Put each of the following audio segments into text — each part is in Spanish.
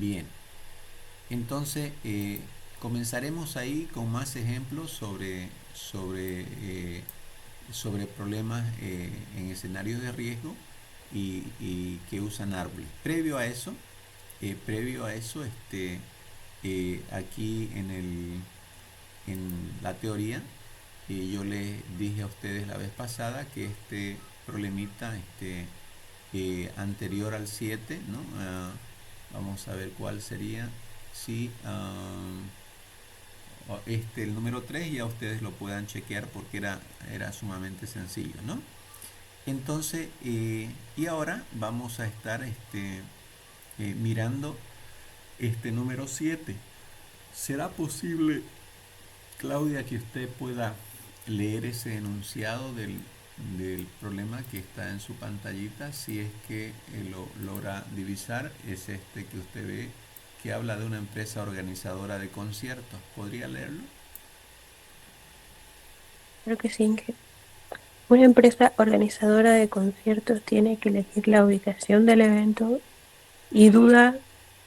Bien, entonces comenzaremos ahí con más ejemplos sobre problemas en escenarios de riesgo y que usan árboles. Previo a eso, aquí en la teoría, yo les dije a ustedes la vez pasada que este problemita anterior al 7, ¿no? Vamos a ver cuál sería. Si el número 3 ya ustedes lo puedan chequear porque era sumamente sencillo, ¿no? Entonces, y ahora vamos a estar mirando este número 7. ¿Será posible, Claudia, que usted pueda leer ese enunciado del problema que está en su pantallita? Si es que lo logra divisar, es este que usted ve que habla de una empresa organizadora de conciertos. ¿Podría leerlo? Creo que sí, que una empresa organizadora de conciertos tiene que elegir la ubicación del evento y duda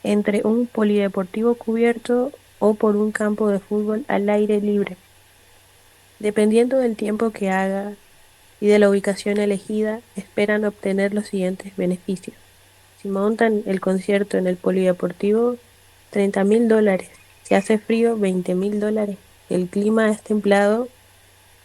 entre un polideportivo cubierto o por un campo de fútbol al aire libre. Dependiendo del tiempo que haga y de la ubicación elegida, esperan obtener los siguientes beneficios. Si montan el concierto en el polideportivo, $30.000. Si hace frío, $20.000. El clima es templado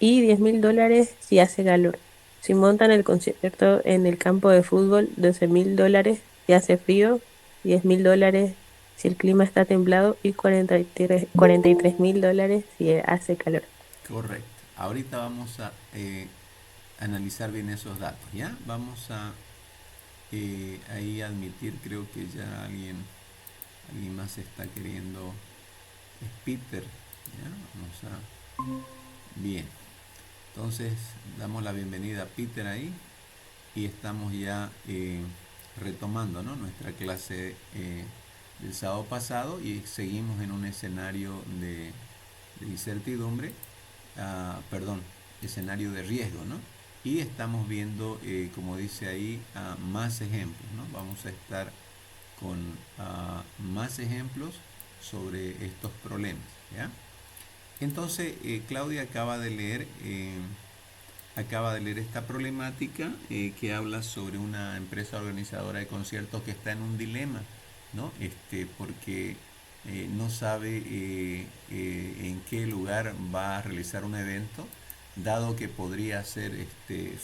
y $10.000 si hace calor. Si montan el concierto en el campo de fútbol, $12.000 si hace frío, $10.000 si el clima está templado y $43.000 si hace calor. Correcto. Ahorita vamos a analizar bien esos datos, ¿ya? Vamos a ahí admitir, creo que ya alguien más está queriendo, es Peter, ¿ya? Bien, entonces damos la bienvenida a Peter ahí y estamos ya retomando, ¿no? Nuestra clase del sábado pasado y seguimos en un escenario de incertidumbre, perdón, escenario de riesgo, ¿no? Y estamos viendo, como dice ahí, más ejemplos, ¿no? Vamos a estar con más ejemplos sobre estos problemas, ¿ya? Entonces, Claudia acaba de leer esta problemática que habla sobre una empresa organizadora de conciertos que está en un dilema, ¿no? Porque no sabe en qué lugar va a realizar un evento, dado que podría ser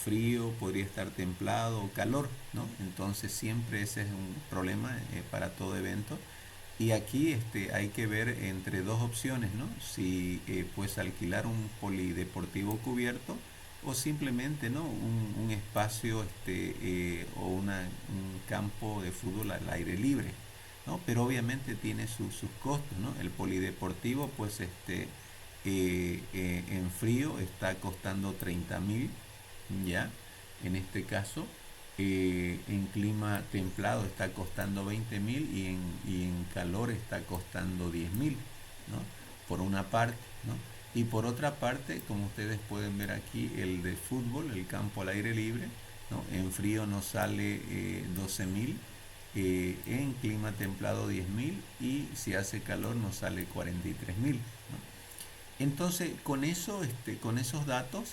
frío, podría estar templado o calor, ¿no? Entonces siempre ese es un problema para todo evento. Y aquí hay que ver entre dos opciones, ¿no? Si pues alquilar un polideportivo cubierto o simplemente, ¿no? Un espacio o un campo de fútbol al aire libre, ¿no? Pero obviamente tiene sus costos, ¿no? El polideportivo pues en frío está costando 30.000, ¿ya? En este caso, en clima templado está costando 20.000 y en calor está costando 10.000, ¿no? Por una parte, ¿no? Y por otra parte, como ustedes pueden ver aquí, el de fútbol, el campo al aire libre, ¿no? En frío nos sale 12.000, en clima templado 10.000 y si hace calor nos sale 43.000, ¿no? Entonces, con esos datos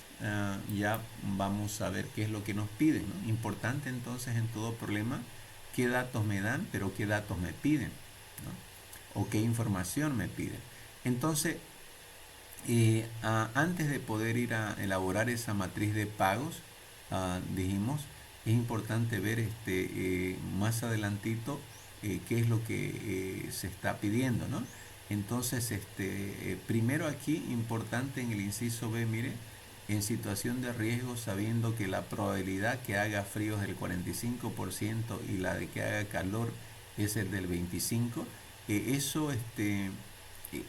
ya vamos a ver qué es lo que nos piden, ¿no? Importante entonces en todo problema, qué datos me dan, pero qué datos me piden, ¿no? O qué información me piden. Entonces, antes de poder ir a elaborar esa matriz de pagos, dijimos, es importante ver más adelantito qué es lo que se está pidiendo, ¿no? Entonces, primero aquí, importante en el inciso B, mire, en situación de riesgo, sabiendo que la probabilidad que haga frío es del 45% y la de que haga calor es el del 25%,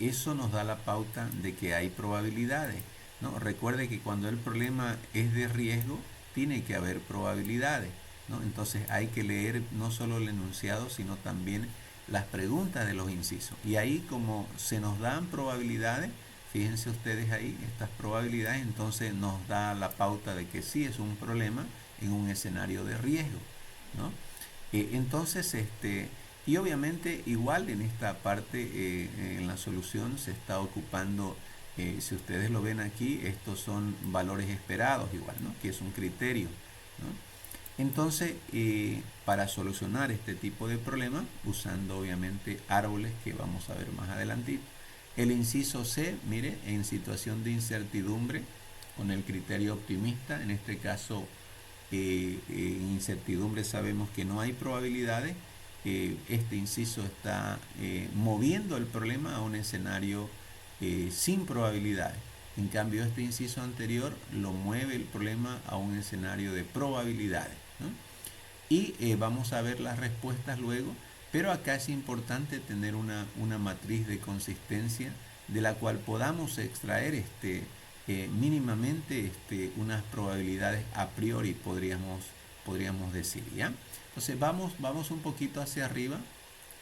eso nos da la pauta de que hay probabilidades, ¿no? Recuerde que cuando el problema es de riesgo, tiene que haber probabilidades, ¿no? Entonces hay que leer no solo el enunciado, sino también las preguntas de los incisos. Y ahí como se nos dan probabilidades, fíjense ustedes ahí, estas probabilidades, entonces nos da la pauta de que sí es un problema en un escenario de riesgo, ¿no? Entonces, Y obviamente igual en esta parte, en la solución se está ocupando, si ustedes lo ven aquí, estos son valores esperados igual, ¿no? Que es un criterio, ¿no? Entonces, para solucionar este tipo de problema, usando obviamente árboles que vamos a ver más adelantito, el inciso C, mire, en situación de incertidumbre, con el criterio optimista, en este caso, en incertidumbre sabemos que no hay probabilidades, este inciso está moviendo el problema a un escenario sin probabilidades. En cambio, este inciso anterior lo mueve el problema a un escenario de probabilidades, ¿no? Y vamos a ver las respuestas luego, pero acá es importante tener una matriz de consistencia de la cual podamos extraer mínimamente unas probabilidades a priori, podríamos decir, ¿ya? Entonces vamos un poquito hacia arriba.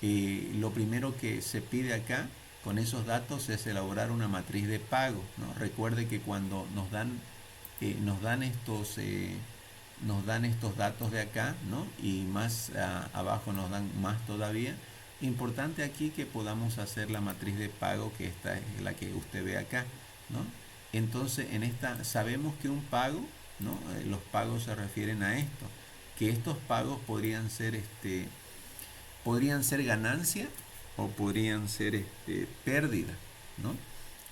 Lo primero que se pide acá con esos datos es elaborar una matriz de pago, ¿no? Recuerde que cuando nos dan estos datos de acá, ¿no? Y más abajo nos dan más todavía. Importante aquí que podamos hacer la matriz de pago, que esta es la que usted ve acá, ¿no? Entonces en esta sabemos que un pago, ¿no? Los pagos se refieren a esto, que estos pagos podrían ser ganancia o podrían ser pérdida, ¿no?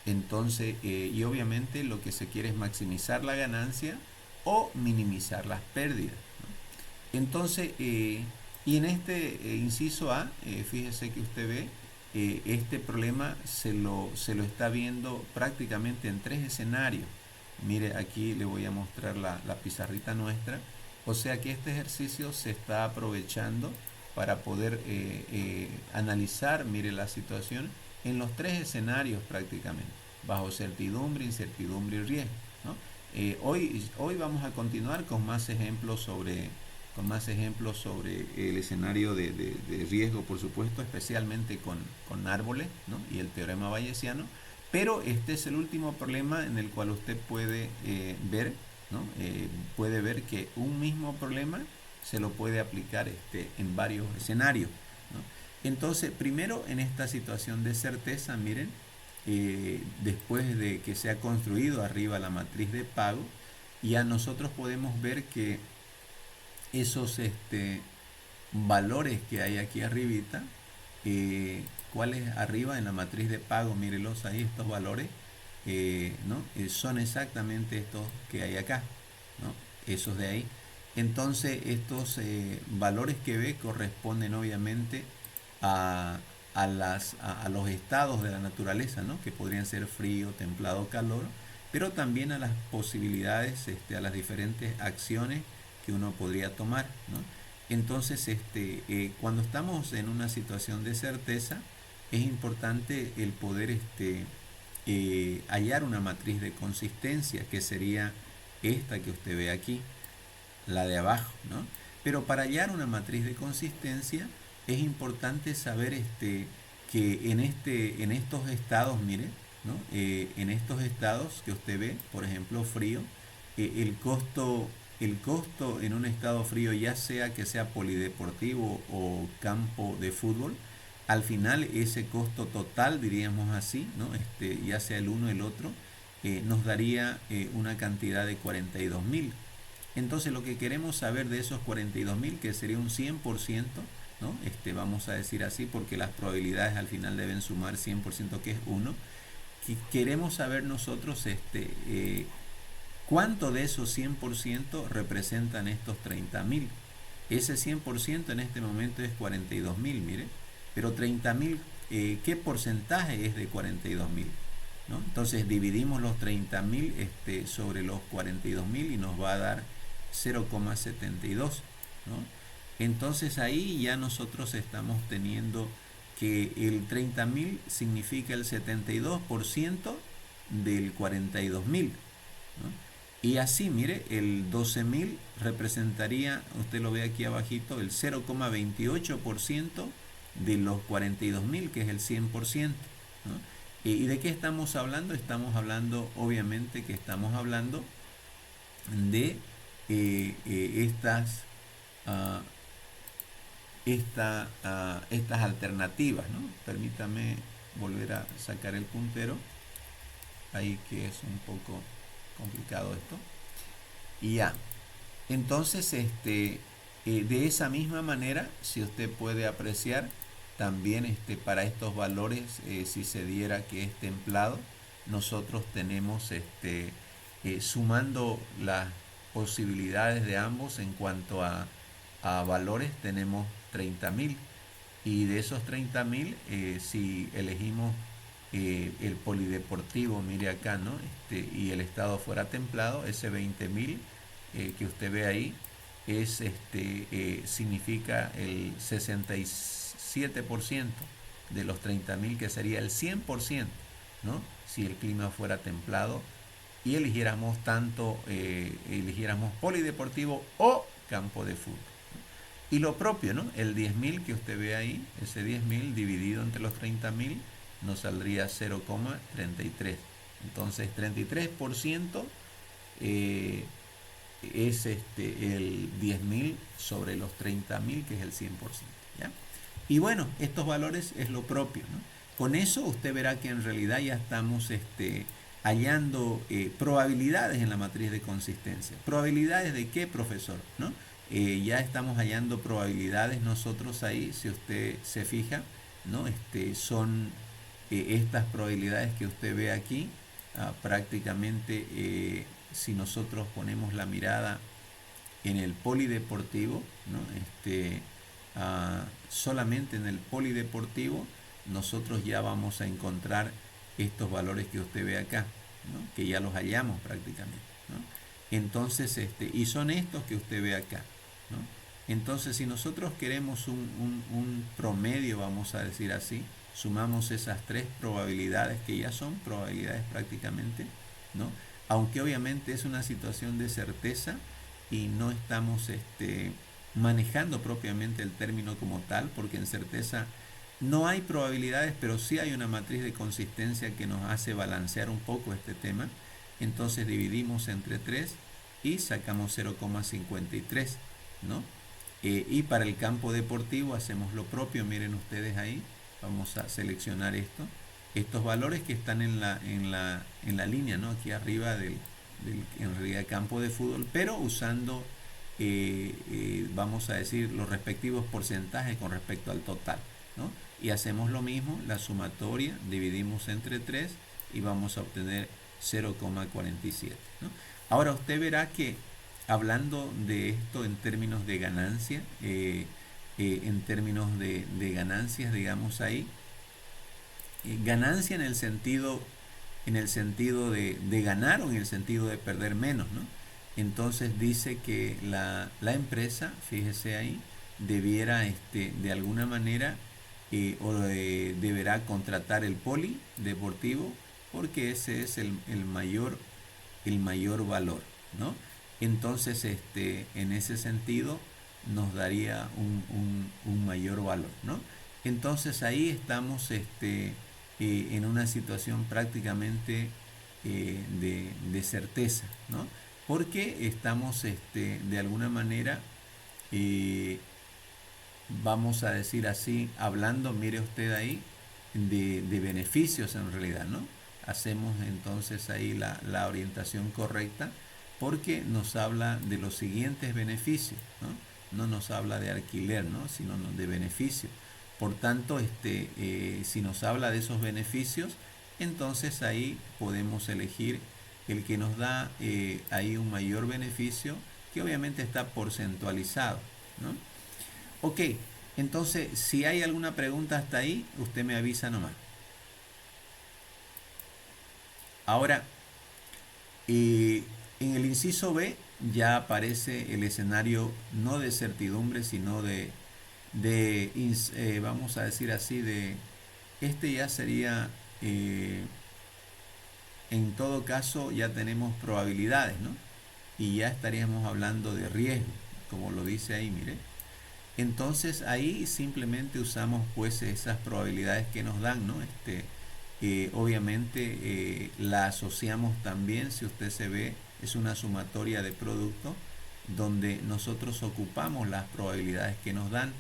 Entonces, y obviamente lo que se quiere es maximizar la ganancia o minimizar las pérdidas, ¿no? Entonces, y en este inciso A, fíjese que usted ve, este problema se lo está viendo prácticamente en tres escenarios. Mire, aquí le voy a mostrar la pizarrita nuestra. O sea que este ejercicio se está aprovechando para poder analizar, mire, la situación en los tres escenarios prácticamente, bajo certidumbre, incertidumbre y riesgo, ¿no? Hoy vamos a continuar con más ejemplos sobre el escenario de riesgo, por supuesto, especialmente con árboles, ¿no? Y el teorema bayesiano. Pero este es el último problema en el cual usted puede ver, ¿no? Puede ver que un mismo problema se lo puede aplicar en varios escenarios, ¿no? Entonces, primero en esta situación de certeza, miren, después de que se ha construido arriba la matriz de pago, ya nosotros podemos ver que esos valores que hay aquí arribita, cuáles arriba en la matriz de pago, mírenlos ahí, estos valores, ¿no? Son exactamente estos que hay acá, ¿no? Esos de ahí. Entonces estos valores que ve corresponden obviamente a, a los estados de la naturaleza, ¿no? Que podrían ser frío, templado, calor, pero también a las posibilidades, a las diferentes acciones que uno podría tomar, ¿no? Entonces, cuando estamos en una situación de certeza, es importante el poder hallar una matriz de consistencia, que sería esta que usted ve aquí, la de abajo, ¿no? Pero para hallar una matriz de consistencia es importante saber que en estos estados, mire, ¿no? En estos estados que usted ve, por ejemplo, frío, el costo en un estado frío, ya sea que sea polideportivo o campo de fútbol, al final ese costo total, diríamos así, ¿no? Ya sea el uno o el otro, nos daría una cantidad de 42.000. Entonces lo que queremos saber de esos 42.000, que sería un 100%, ¿no? Vamos a decir así porque las probabilidades al final deben sumar 100%, que es 1. Queremos saber nosotros cuánto de esos 100% representan estos 30.000. Ese 100% en este momento es 42.000, mire. Pero 30.000, ¿qué porcentaje es de 42.000? ¿No? Entonces dividimos los 30.000 sobre los 42.000 y nos va a dar 0,72, ¿no? Entonces ahí ya nosotros estamos teniendo que el 30.000 significa el 72% del 42.000, ¿no? Y así, mire, el 12.000 representaría, usted lo ve aquí abajito, el 0,28% de los 42.000, que es el 100%, ¿no? ¿Y de qué estamos hablando? Estamos hablando, obviamente, que estamos hablando de estas, estas alternativas, ¿no? Permítame volver a sacar el puntero, ahí que es un poco complicado esto. Y ya, entonces de esa misma manera, si usted puede apreciar, también para estos valores, si se diera que es templado, nosotros tenemos sumando las posibilidades de ambos en cuanto a valores, tenemos 30.000, y de esos 30.000, si elegimos el polideportivo, mire acá, ¿no? Y el estado fuera templado, ese 20.000 que usted ve ahí significa el 67% de los 30.000, que sería el 100%, ¿no? Si el clima fuera templado y eligiéramos eligiéramos polideportivo o campo de fútbol. Y lo propio, ¿no? El 10.000 que usted ve ahí, ese 10.000 dividido entre los 30.000 nos saldría 0,33. Entonces 33% es el 10.000 sobre los 30.000, que es el 100%. ¿Ya? Y bueno, estos valores es lo propio, ¿no? Con eso usted verá que en realidad ya estamos hallando probabilidades en la matriz de consistencia. ¿Probabilidades de qué, profesor? ¿No? Ya estamos hallando probabilidades nosotros ahí, si usted se fija, ¿no? Son estas probabilidades que usted ve aquí, prácticamente si nosotros ponemos la mirada en el polideportivo, ¿no? Solamente en el polideportivo nosotros ya vamos a encontrar estos valores que usted ve acá, ¿no? Que ya los hallamos prácticamente, ¿no? Entonces, y son estos que usted ve acá, ¿no? Entonces, si nosotros queremos un promedio, vamos a decir así, sumamos esas tres probabilidades, que ya son probabilidades prácticamente, ¿no? Aunque obviamente es una situación de certeza y no estamos manejando propiamente el término como tal, porque en certeza no hay probabilidades, pero sí hay una matriz de consistencia que nos hace balancear un poco este tema. Entonces dividimos entre 3 y sacamos 0,53, ¿no? Y para el campo deportivo hacemos lo propio, miren ustedes ahí, vamos a seleccionar estos valores que están en la línea, ¿no? Aquí arriba del en realidad campo de fútbol, pero usando vamos a decir los respectivos porcentajes con respecto al total, ¿no? Y hacemos lo mismo, la sumatoria, dividimos entre 3 y vamos a obtener 0,47, ¿no? Ahora usted verá que hablando de esto en términos de ganancia, en términos de ganancias, digamos ahí, ganancia en el sentido de ganar o en el sentido de perder menos, ¿no? Entonces dice que la empresa, fíjese ahí, debiera de alguna manera deberá contratar el polideportivo, porque ese es el mayor valor, ¿no? Entonces en ese sentido nos daría un mayor valor, ¿no? Entonces ahí estamos en una situación prácticamente de certeza, ¿no? Porque estamos de alguna manera, eh, vamos a decir así, hablando, mire usted ahí, de beneficios en realidad, ¿no? Hacemos entonces ahí la orientación correcta, porque nos habla de los siguientes beneficios, ¿no? No nos habla de alquiler, ¿no? Sino de beneficio. Por tanto, si nos habla de esos beneficios, entonces ahí podemos elegir el que nos da ahí un mayor beneficio, que obviamente está porcentualizado, ¿no? Ok, entonces si hay alguna pregunta hasta ahí, usted me avisa nomás. Ahora, en el inciso B ya aparece el escenario no de certidumbre, sino vamos a decir así, ya sería, en todo caso ya tenemos probabilidades, ¿no? Y ya estaríamos hablando de riesgo, como lo dice ahí, mire. Entonces ahí simplemente usamos pues esas probabilidades que nos dan, ¿no? Obviamente la asociamos también, si usted se ve, es una sumatoria de producto donde nosotros ocupamos las probabilidades que nos dan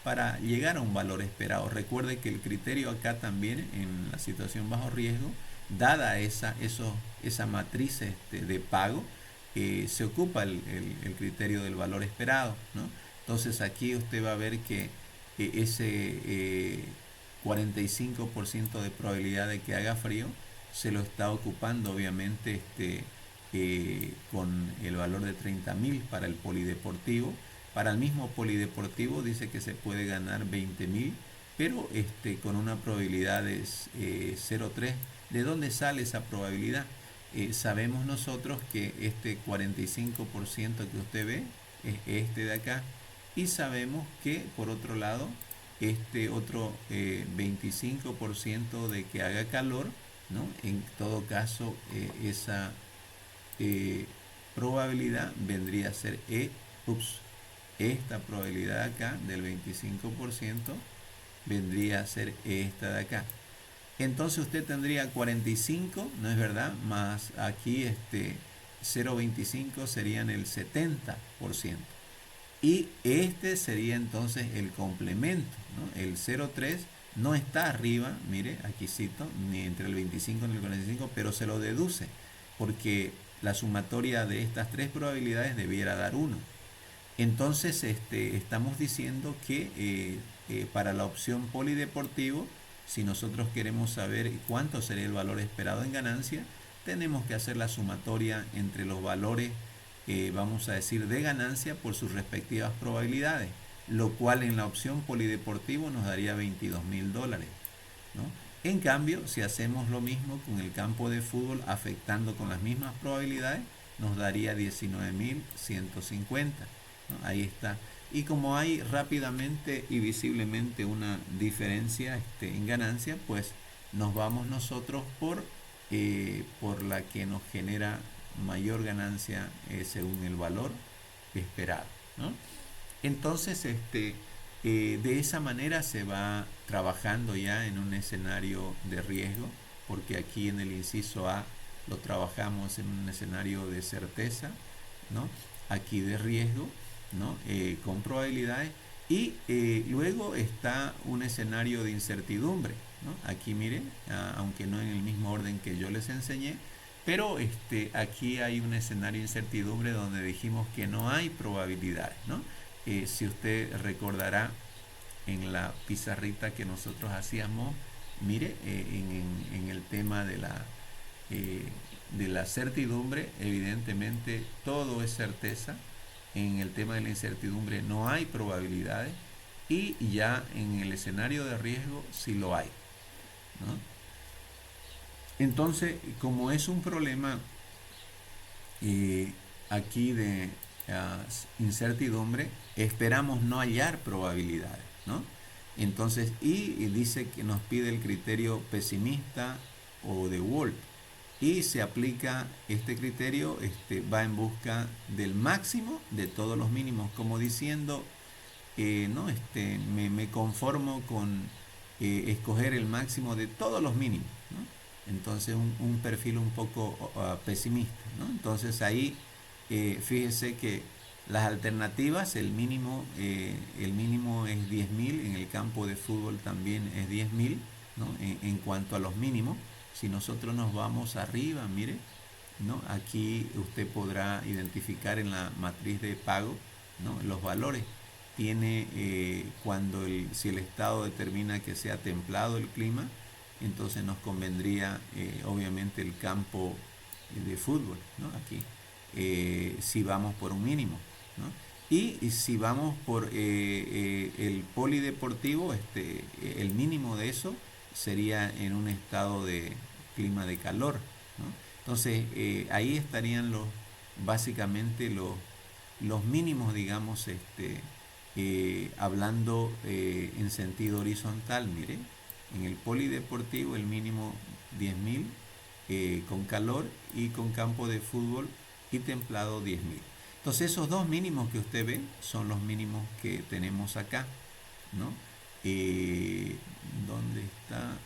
para llegar a un valor esperado. Recuerde que el criterio acá también en la situación bajo riesgo, dada esa matriz de pago, se ocupa el criterio del valor esperado, ¿no? Entonces aquí usted va a ver que ese 45% de probabilidad de que haga frío se lo está ocupando obviamente con el valor de 30.000 para el polideportivo. Para el mismo polideportivo dice que se puede ganar 20.000, pero con una probabilidad de 0,3. ¿De dónde sale esa probabilidad? Sabemos nosotros que este 45% que usted ve es este de acá, y sabemos que por otro lado este otro 25% de que haga calor, ¿no? En todo caso, esa probabilidad vendría a ser esta probabilidad acá del 25% vendría a ser esta de acá. Entonces usted tendría 45, ¿no es verdad? Más aquí 0,25 serían el 70%. Y este sería entonces el complemento, ¿no? El 0,3 no está arriba, mire, aquí cito, ni entre el 25 ni el 45, pero se lo deduce, porque la sumatoria de estas tres probabilidades debiera dar 1. Entonces estamos diciendo que para la opción polideportivo, si nosotros queremos saber cuánto sería el valor esperado en ganancia, tenemos que hacer la sumatoria entre los valores, vamos a decir, de ganancia por sus respectivas probabilidades, lo cual en la opción polideportivo nos daría $22.000, ¿no? En cambio, si hacemos lo mismo con el campo de fútbol afectando con las mismas probabilidades, nos daría 19.150, ¿no? Ahí está. Y como hay rápidamente y visiblemente una diferencia en ganancia, pues nos vamos nosotros por la que nos genera mayor ganancia según el valor esperado, ¿no? Entonces, de esa manera se va trabajando ya en un escenario de riesgo, porque aquí en el inciso A lo trabajamos en un escenario de certeza, ¿no? Aquí de riesgo, ¿no? Con probabilidades, y luego está un escenario de incertidumbre, ¿no? Aquí miren, aunque no en el mismo orden que yo les enseñé, pero aquí hay un escenario de incertidumbre donde dijimos que no hay probabilidades, ¿no? Si usted recordará en la pizarrita que nosotros hacíamos, mire, en el tema de la certidumbre, evidentemente todo es certeza. En el tema de la incertidumbre no hay probabilidades, y ya en el escenario de riesgo sí lo hay, ¿no? Entonces, como es un problema aquí de incertidumbre, esperamos no hallar probabilidades, ¿no? Entonces, y dice que nos pide el criterio pesimista o de Wolf, y se aplica este criterio, va en busca del máximo de todos los mínimos, como diciendo, no, me conformo con escoger el máximo de todos los mínimos, ¿no? Entonces un perfil un poco pesimista, ¿no? Entonces ahí fíjese que las alternativas, el mínimo es 10.000, en el campo de fútbol también es 10.000, ¿no? En cuanto a los mínimos, si nosotros nos vamos arriba, mire, ¿no? Aquí usted podrá identificar en la matriz de pago, ¿no? Los valores. Tiene si el estado determina que sea templado el clima, entonces nos convendría obviamente el campo de fútbol, ¿no? Aquí, si vamos por un mínimo, ¿no? Y si vamos por el polideportivo, el mínimo de eso sería en un estado de clima de calor, ¿no? Entonces ahí estarían básicamente los mínimos, digamos, hablando en sentido horizontal. Mire, en el polideportivo el mínimo 10.000, con calor, y con campo de fútbol y templado 10.000. Entonces esos dos mínimos que usted ve son los mínimos que tenemos acá, ¿no? ¿Dónde está?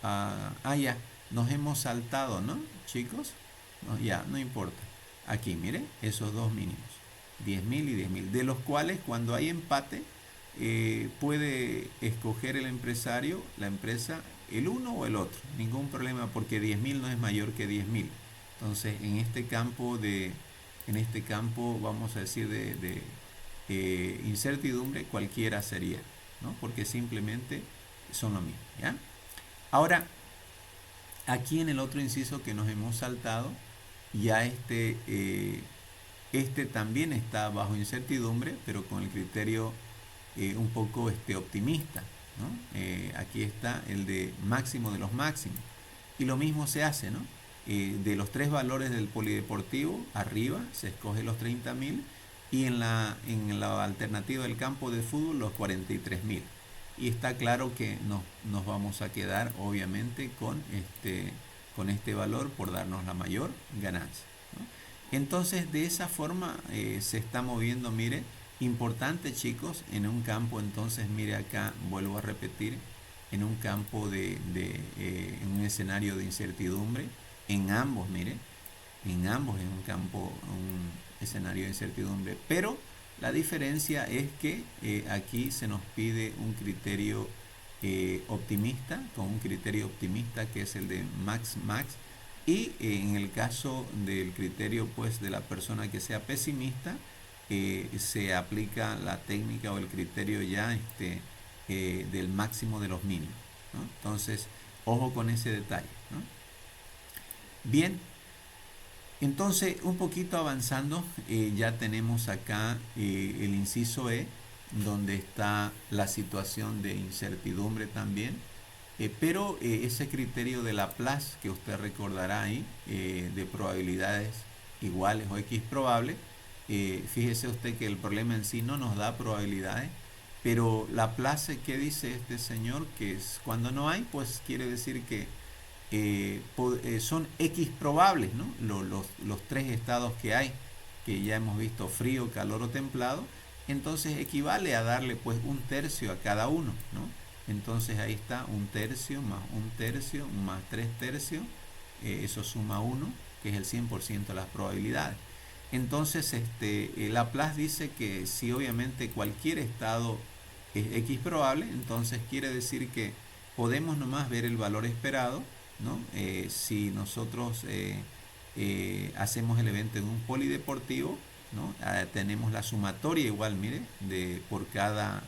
A ver. Ya, nos hemos saltado, ¿no, chicos? No, ya, no importa. aquí, mire, esos dos mínimos, 10.000 y 10.000, de los cuales cuando hay empate puede escoger el empresario, la empresa, el uno o el otro, ningún problema, porque 10.000 no es mayor que 10.000. Entonces, en este campo, vamos a decir, de incertidumbre, cualquiera sería, ¿no? Porque simplemente son lo mismo, ¿ya? Ahora, aquí en el otro inciso que nos hemos saltado, ya este también está bajo incertidumbre, pero con el criterio un poco optimista, ¿no? Aquí está el de máximo de los máximos. Y lo mismo se hace, ¿no? De los tres valores del polideportivo, arriba se escoge los 30.000 y en la alternativa del campo de fútbol los 43.000. Y está claro que nos vamos a quedar obviamente con este valor por darnos la mayor ganancia, ¿no? Entonces de esa forma se está moviendo, mire, importante chicos, en un campo, entonces mire acá, vuelvo a repetir, en un campo en un escenario de incertidumbre, en ambos, mire, en ambos en un campo, un escenario de incertidumbre, pero la diferencia es que aquí se nos pide un criterio optimista, con un criterio optimista que es el de max max, y en el caso del criterio pues de la persona que sea pesimista, se aplica la técnica o el criterio ya del máximo de los mínimos, ¿no? Entonces, ojo con ese detalle, ¿no? Bien, entonces un poquito avanzando, ya tenemos acá el inciso E, donde está la situación de incertidumbre también, pero ese criterio de Laplace que usted recordará ahí, de probabilidades iguales o X probable, fíjese usted que el problema en sí no nos da probabilidades, pero Laplace, ¿qué dice este señor? Que es, cuando no hay, pues quiere decir que son X probables, ¿no? Los tres estados que hay, que ya hemos visto, frío, calor o templado, entonces equivale a darle pues un tercio a cada uno, ¿no? Entonces ahí está un tercio más 3 tercios, eso suma 1, que es el 100% de las probabilidades. Entonces Laplace dice que si obviamente cualquier estado es X probable, entonces quiere decir que podemos nomás ver el valor esperado, ¿no? Si nosotros hacemos el evento en un polideportivo, ¿no? Tenemos la sumatoria igual, mire, por cada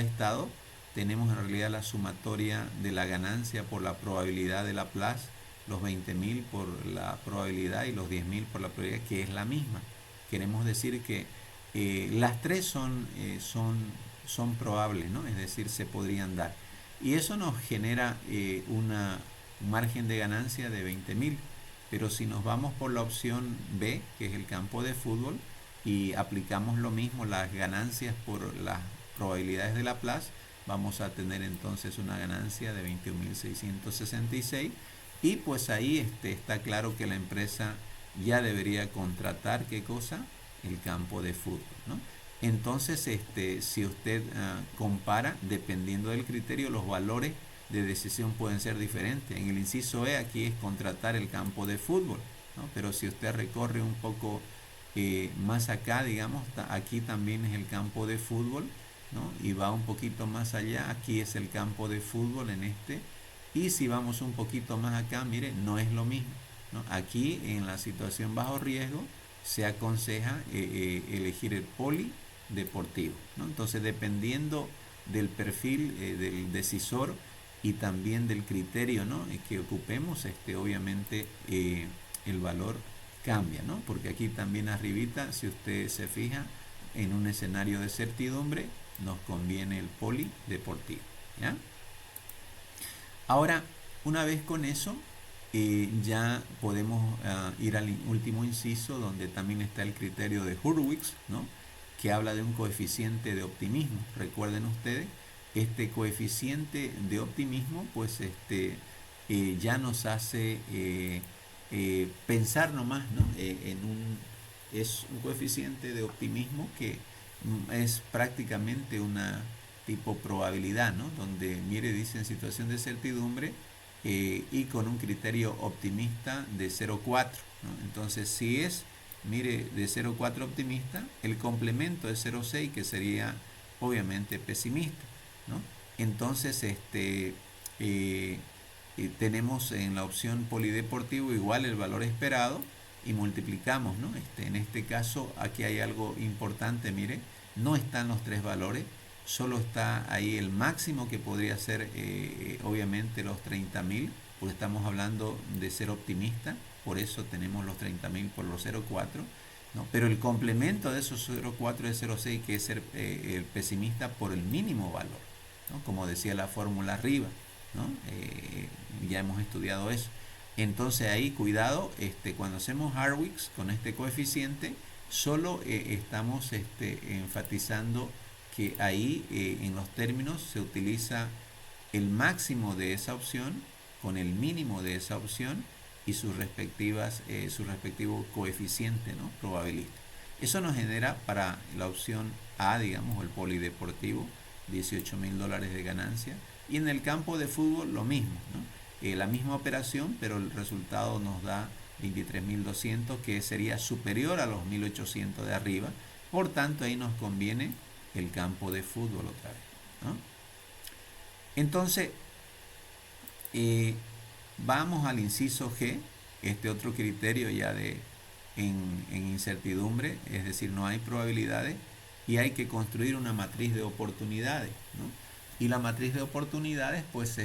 estado, tenemos en realidad la sumatoria de la ganancia por la probabilidad de Laplace, los 20.000 por la probabilidad y los 10.000 por la probabilidad, que es la misma. Queremos decir que las tres son probables, ¿no? Es decir, se podrían dar. Y eso nos genera un margen de ganancia de 20.000. Pero si nos vamos por la opción B, que es el campo de fútbol, y aplicamos lo mismo, las ganancias por las probabilidades de Laplace, vamos a tener entonces una ganancia de 21.666, y pues ahí está claro que la empresa ya debería contratar, ¿qué cosa? El campo de fútbol, ¿no? Entonces, si usted compara, dependiendo del criterio, los valores de decisión pueden ser diferentes. En el inciso E aquí es contratar el campo de fútbol, ¿no? Pero si usted recorre un poco más acá, digamos, aquí también es el campo de fútbol, ¿no? Y va un poquito más allá, aquí es el campo de fútbol en y si vamos un poquito más acá, mire, no es lo mismo, ¿no? Aquí en la situación bajo riesgo se aconseja elegir el polideportivo, ¿no? Entonces, dependiendo del perfil del decisor y también del criterio, ¿no? Que ocupemos, obviamente el valor cambia, ¿no? Porque aquí también arribita, si usted se fija, en un escenario de certidumbre nos conviene el polideportivo, ¿ya? Ahora, una vez con eso, ya podemos ir al último inciso, donde también está el criterio de Hurwitz, ¿no? Que habla de un coeficiente de optimismo. Recuerden ustedes, este coeficiente de optimismo, pues ya nos hace pensar nomás, ¿no? Es un coeficiente de optimismo que es prácticamente una tipo probabilidad, ¿no? Donde, mire, dice en situación de certidumbre, y con un criterio optimista de 0,4, ¿no? Entonces, si es, mire, de 0,4 optimista, el complemento es 0,6, que sería obviamente pesimista, ¿no? Entonces, tenemos en la opción polideportivo igual el valor esperado y multiplicamos, ¿no? En este caso, aquí hay algo importante, mire, no están los tres valores, solo está ahí el máximo, que podría ser obviamente los 30.000, porque estamos hablando de ser optimista, por eso tenemos los 30.000 por los 0,4, ¿no? Pero el complemento de esos 0,4 es 0,6, que es ser el pesimista por el mínimo valor, ¿no? Como decía la fórmula arriba, ¿no? Ya hemos estudiado eso. Entonces ahí cuidado, cuando hacemos Harwicks con este coeficiente, solo estamos enfatizando que ahí en los términos se utiliza el máximo de esa opción con el mínimo de esa opción y sus su respectivo coeficiente, ¿no? Probabilístico. Eso nos genera para la opción A, digamos, el polideportivo, $18.000 de ganancia. Y en el campo de fútbol lo mismo, ¿no? La misma operación, pero el resultado nos da 23.200, que sería superior a los 1.800 de arriba. Por tanto, ahí nos conviene el campo de fútbol otra vez, ¿no? Entonces, vamos al inciso G, este otro criterio ya en incertidumbre, es decir, no hay probabilidades y hay que construir una matriz de oportunidades, ¿no? Y la matriz de oportunidades, pues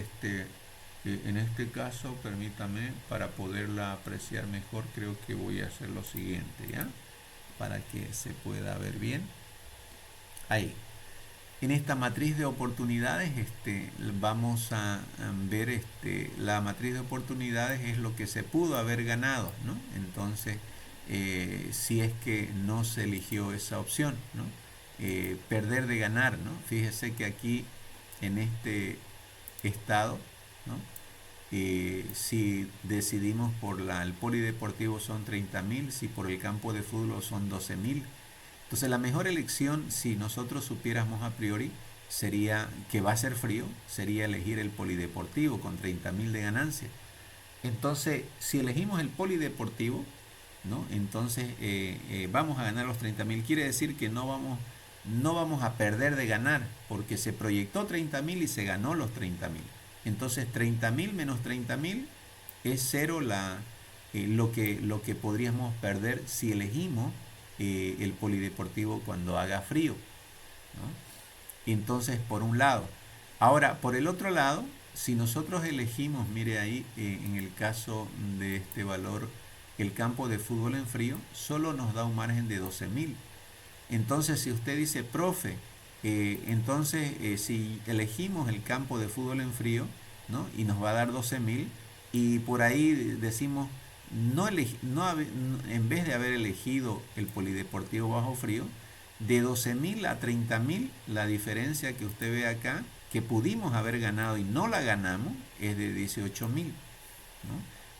en este caso, permítame, para poderla apreciar mejor, creo que voy a hacer lo siguiente, ¿ya? Para que se pueda ver bien. Ahí. En esta matriz de oportunidades vamos a ver la matriz de oportunidades es lo que se pudo haber ganado, ¿no? Entonces, si es que no se eligió esa opción, ¿no? Perder de ganar, ¿no? Fíjese que aquí en este estado, ¿no? Si decidimos por el polideportivo son 30.000, si por el campo de fútbol son 12.000. Entonces la mejor elección, si nosotros supiéramos a priori, sería que va a ser frío, sería elegir el polideportivo con 30.000 de ganancia. Entonces, si elegimos el polideportivo, ¿no? Entonces vamos a ganar los 30.000. Quiere decir que no vamos a perder de ganar, porque se proyectó 30.000 y se ganó los 30.000. Entonces 30.000 menos 30.000 es cero lo que podríamos perder si elegimos el polideportivo cuando haga frío, ¿no? Entonces, por un lado. Ahora, por el otro lado, si nosotros elegimos, mire ahí, en el caso de este valor, el campo de fútbol en frío, solo nos da un margen de 12.000. Entonces, si usted dice, profe, entonces si elegimos el campo de fútbol en frío, ¿no? Y nos va a dar 12.000, y por ahí decimos, en vez de haber elegido el polideportivo bajo frío, de 12.000 a 30.000, la diferencia que usted ve acá, que pudimos haber ganado y no la ganamos, es de 18.000, ¿no?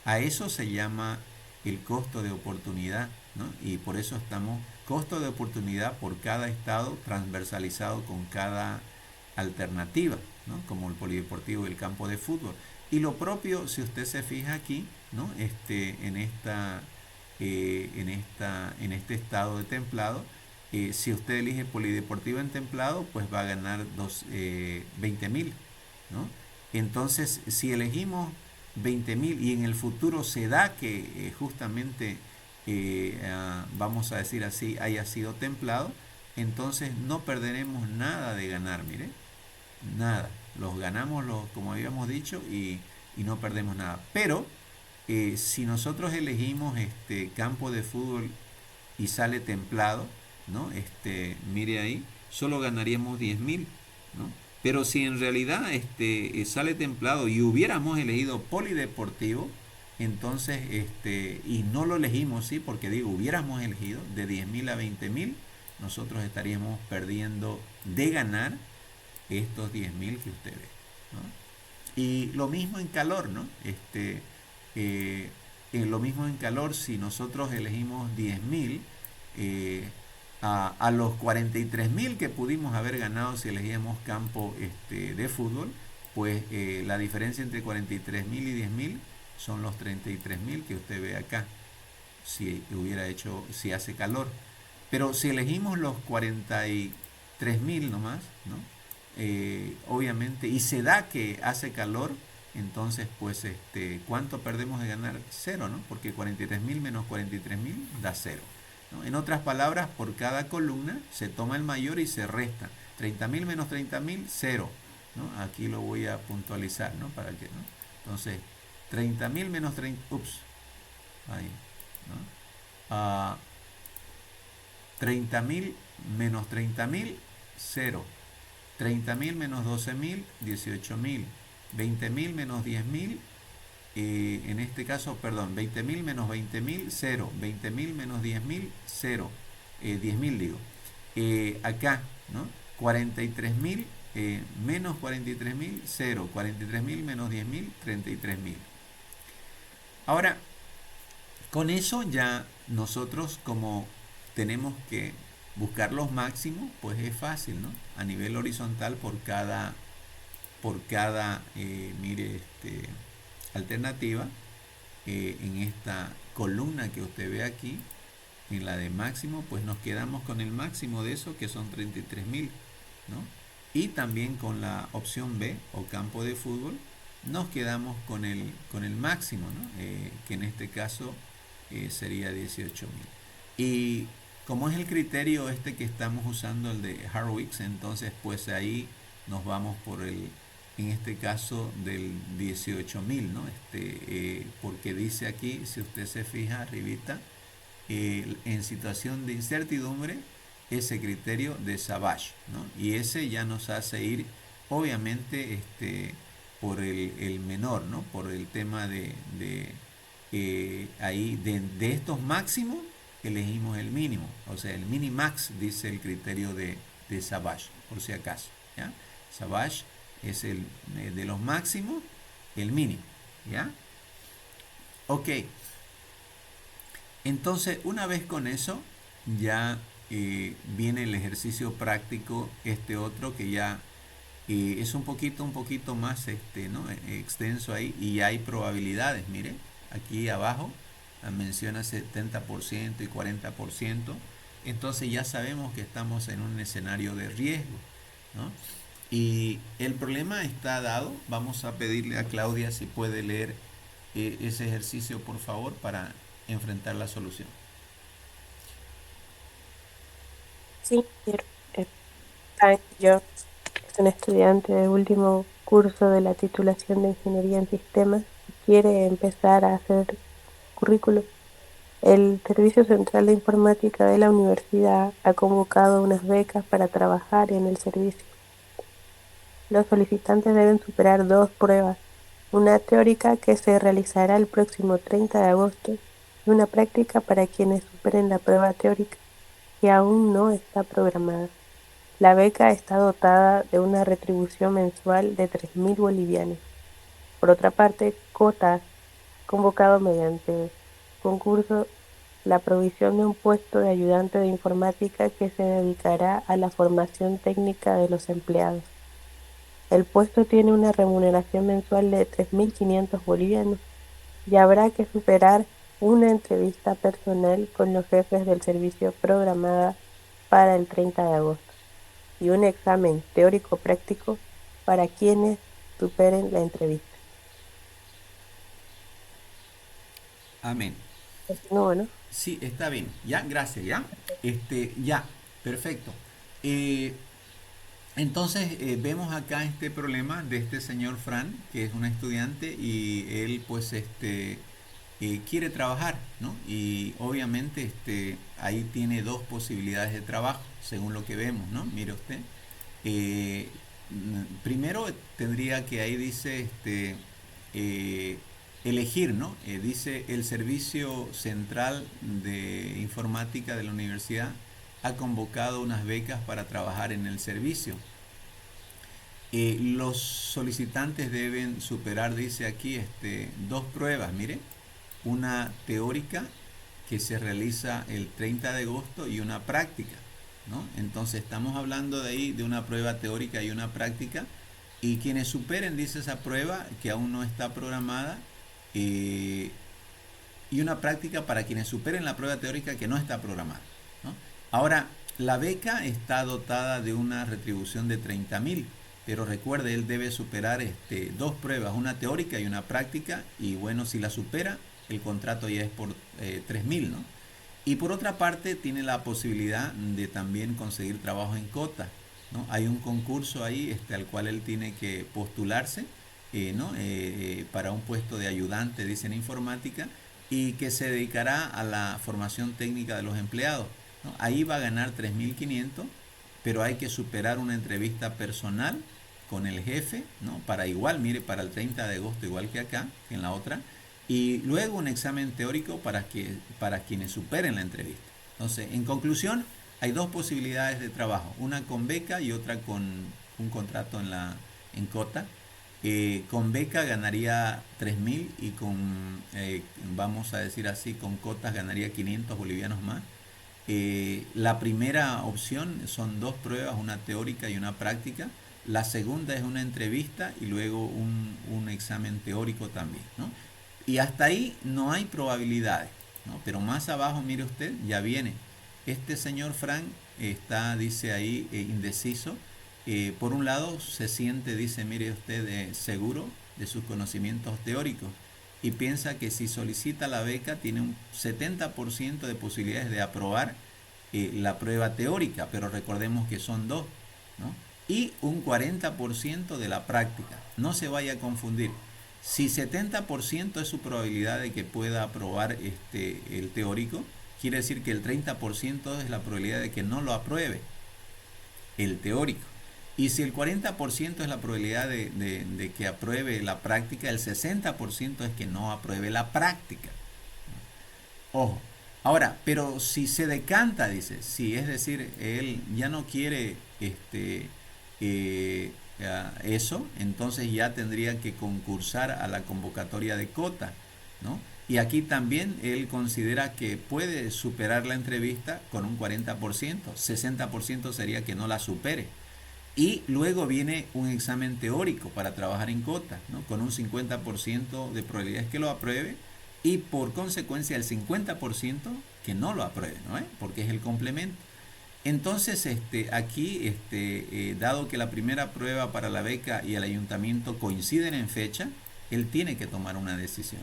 A eso se llama el costo de oportunidad, ¿no? Y por eso estamos costo de oportunidad por cada estado transversalizado con cada alternativa, ¿no? Como el polideportivo y el campo de fútbol. Y lo propio, si usted se fija aquí, ¿no? En este estado de templado, si usted elige polideportivo en templado, pues va a ganar 20.000, ¿no? Entonces, si elegimos 20.000 y en el futuro se da que justamente, vamos a decir así, haya sido templado, entonces no perderemos nada de ganar, mire, nada. Los ganamos, como habíamos dicho, y no perdemos nada. Pero si nosotros elegimos este campo de fútbol y sale templado, ¿no? Mire ahí, solo ganaríamos 10.000, ¿no? Pero si en realidad sale templado y hubiéramos elegido polideportivo, entonces, y no lo elegimos, ¿sí? Porque digo, hubiéramos elegido de 10.000 a 20.000, nosotros estaríamos perdiendo de ganar estos 10.000 que usted ve, ¿no? Y lo mismo en calor, ¿no? Lo mismo en calor, si nosotros elegimos 10.000, a los 43.000 que pudimos haber ganado si elegíamos campo de fútbol, pues la diferencia entre 43.000 y 10.000 son los 33.000 que usted ve acá, si hace calor. Pero si elegimos los 43.000 nomás, ¿no? Obviamente, y se da que hace calor, entonces pues ¿cuánto perdemos de ganar? Cero, ¿no? Porque 43.000 menos 43.000 da cero, ¿no? En otras palabras, por cada columna se toma el mayor y se resta. 30.000 menos 30.000, cero, ¿no? Aquí lo voy a puntualizar, ¿no? Para que, ¿no? Entonces, 30.000 menos 30, ups, ahí, ¿no? 30.000 menos 30.000, cero. 30.000 menos 12.000, 18.000. 20.000 menos 10.000, en este caso, perdón, 20.000 menos 20.000, cero. 20.000 menos 10.000, cero. 10.000 digo. Acá, ¿no? 43.000 menos 43.000, cero. 43.000 menos 10.000, 33.000. Ahora, con eso ya nosotros, como tenemos que buscar los máximos, pues es fácil, ¿no? A nivel horizontal por cada mire, alternativa, en esta columna que usted ve aquí, en la de máximo, pues nos quedamos con el máximo de eso, que son 33.000, ¿no? Y también con la opción B, o campo de fútbol, nos quedamos con el máximo, ¿no? Que en este caso sería 18.000. Y como es el criterio que estamos usando, el de Harwicks, entonces pues ahí nos vamos en este caso del 18.000, ¿no? Porque dice aquí, si usted se fija arribita, en situación de incertidumbre, ese criterio de Savage, ¿no? Y ese ya nos hace ir, obviamente, por el menor, ¿no? Por el tema ahí de estos máximos elegimos el mínimo, o sea, el minimax, dice el criterio de Savage, por si acaso, ¿ya? Savage es de los máximos, el mínimo, ¿ya? Ok. Entonces, una vez con eso, ya viene el ejercicio práctico, otro que ya es un poquito más ¿no? Extenso ahí, y ya hay probabilidades. Mire, aquí abajo menciona 70% y 40%. Entonces ya sabemos que estamos en un escenario de riesgo, ¿no? Y el problema está dado. Vamos a pedirle a Claudia si puede leer ese ejercicio, por favor, para enfrentar la solución. Sí, quiero. Frank Jones es un estudiante de último curso de la titulación de Ingeniería en Sistemas y quiere empezar a hacer currículum. El Servicio Central de Informática de la universidad ha convocado unas becas para trabajar en el servicio. Los solicitantes deben superar 2 pruebas, una teórica que se realizará el próximo 30 de agosto y una práctica para quienes superen la prueba teórica, que aún no está programada. La beca está dotada de una retribución mensual de 3.000 bolivianos. Por otra parte, COTA ha convocado mediante concurso la provisión de un puesto de ayudante de informática que se dedicará a la formación técnica de los empleados. El puesto tiene una remuneración mensual de 3.500 bolivianos y habrá que superar una entrevista personal con los jefes del servicio programada para el 30 de agosto y un examen teórico práctico para quienes superen la entrevista. Amén. No, ¿no? Sí, está bien. Ya, gracias, ya. Ya, perfecto. Entonces vemos acá este problema de este señor Fran, que es un estudiante, y él pues quiere trabajar, ¿no? Y obviamente ahí tiene dos posibilidades de trabajo, según lo que vemos, ¿no? Mire usted. Primero tendría que ahí dice elegir, ¿no? Dice el Servicio Central de Informática de la universidad ha convocado unas becas para trabajar en el servicio. Los solicitantes deben superar, dice aquí, dos pruebas, mire, una teórica que se realiza el 30 de agosto y una práctica, ¿no? Entonces estamos hablando de ahí de una prueba teórica y una práctica Y quienes superen, dice esa prueba, que aún no está programada, y una práctica para quienes superen la prueba teórica que no está programada, ¿no? Ahora, la beca está dotada de una retribución de 30.000, pero recuerde, él debe superar dos pruebas, una teórica y una práctica, y bueno, si la supera, el contrato ya es por 3.000, ¿no? Y por otra parte, tiene la posibilidad de también conseguir trabajo en cota, ¿no? Hay un concurso ahí al cual él tiene que postularse, ¿no? Para un puesto de ayudante, dice, en informática, y que se dedicará a la formación técnica de los empleados, ¿no? Ahí va a ganar 3.500, pero hay que superar una entrevista personal con el jefe, ¿no? Para igual, mire, para el 30 de agosto, igual que acá, que en la otra, y luego un examen teórico para quienes superen la entrevista. Entonces, en conclusión, hay dos posibilidades de trabajo, una con beca y otra con un contrato en cota. Con beca ganaría 3.000 y vamos a decir así, con cotas ganaría 500 bolivianos más. La primera opción son dos pruebas, una teórica y una práctica. La segunda es una entrevista y luego un examen teórico también, ¿no? Y hasta ahí no hay probabilidades, ¿no? Pero más abajo, mire usted, ya viene. Este señor Frank está, dice ahí, indeciso. Por un lado, se siente, dice, mire usted, seguro de sus conocimientos teóricos y piensa que si solicita la beca tiene un 70% de posibilidades de aprobar la prueba teórica, pero recordemos que son dos, ¿no? Y un 40% de la práctica. No se vaya a confundir. Si 70% es su probabilidad de que pueda aprobar el teórico, quiere decir que el 30% es la probabilidad de que no lo apruebe el teórico. Y si el 40% es la probabilidad de que apruebe la práctica, el 60% es que no apruebe la práctica. Ojo. Ahora, pero si se decanta, dice, si es decir, él ya no quiere eso, entonces ya tendría que concursar a la convocatoria de cota, ¿no? Y aquí también él considera que puede superar la entrevista con un 40%, 60% sería que no la supere. Y luego viene un examen teórico para trabajar en cota, ¿no? Con un 50% de probabilidades que lo apruebe y por consecuencia el 50% que no lo apruebe, ¿no? Porque es el complemento. Entonces, aquí, dado que la primera prueba para la beca y el ayuntamiento coinciden en fecha, él tiene que tomar una decisión.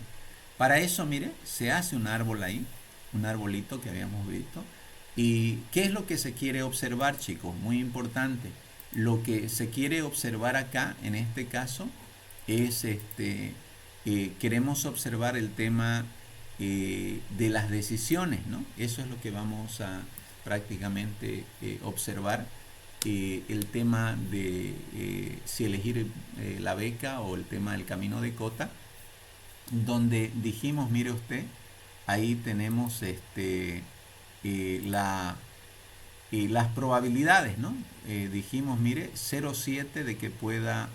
Para eso, mire, se hace un árbol ahí, un arbolito que habíamos visto. ¿Y qué es lo que se quiere observar, chicos? Muy importante. Lo que se quiere observar acá, en este caso, es queremos observar el tema de las decisiones, ¿no? Eso es lo que vamos a prácticamente observar, el tema de si elegir la beca o el tema del camino de cota, donde dijimos, mire usted, ahí tenemos la las probabilidades, ¿no? Dijimos, mire, 0,7 de que pueda,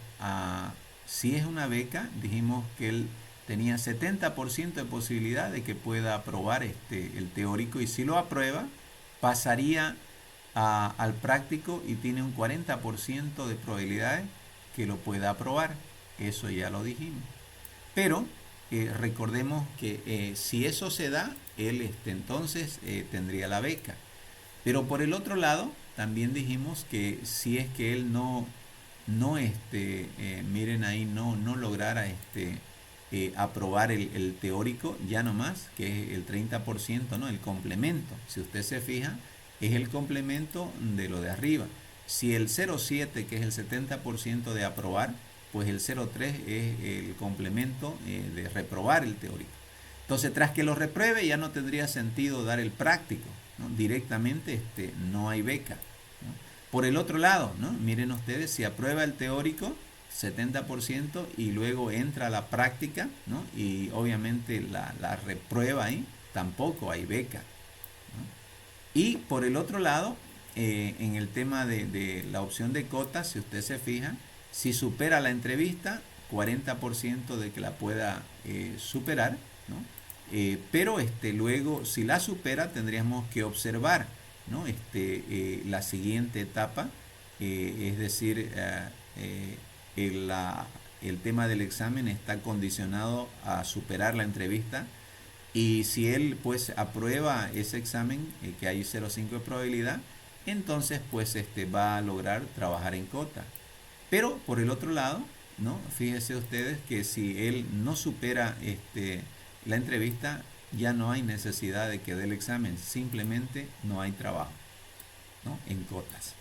si es una beca, dijimos que él tenía 70% de posibilidad de que pueda aprobar el teórico, y si lo aprueba, pasaría al práctico y tiene un 40% de probabilidades que lo pueda aprobar. Eso ya lo dijimos. Pero recordemos que si eso se da, él entonces tendría la beca. Pero por el otro lado, también dijimos que si es que él miren ahí, no lograra aprobar el teórico, ya nomás, que es el 30%, ¿no? El complemento. Si usted se fija, es el complemento de lo de arriba. Si el 0,7, que es el 70% de aprobar, pues el 0,3 es el complemento de reprobar el teórico. Entonces, tras que lo repruebe, ya no tendría sentido dar el práctico, ¿no? Directamente no hay beca, ¿no? Por el otro lado, ¿no? Miren ustedes, si aprueba el teórico, 70%, y luego entra a la práctica, ¿no? Y obviamente la reprueba ahí, tampoco hay beca, ¿no? Y por el otro lado, en el tema de la opción de cotas, si usted se fija, si supera la entrevista, 40% de que la pueda superar, ¿no? Pero luego, si la supera, tendríamos que observar, ¿no? La siguiente etapa, es decir, el tema del examen está condicionado a superar la entrevista, y si él pues aprueba ese examen, que hay 0,5 de probabilidad, entonces pues va a lograr trabajar en cota. Pero por el otro lado, ¿no? Fíjense ustedes que si él no supera la entrevista, ya no hay necesidad de que dé el examen, simplemente no hay trabajo, ¿no? En cotas.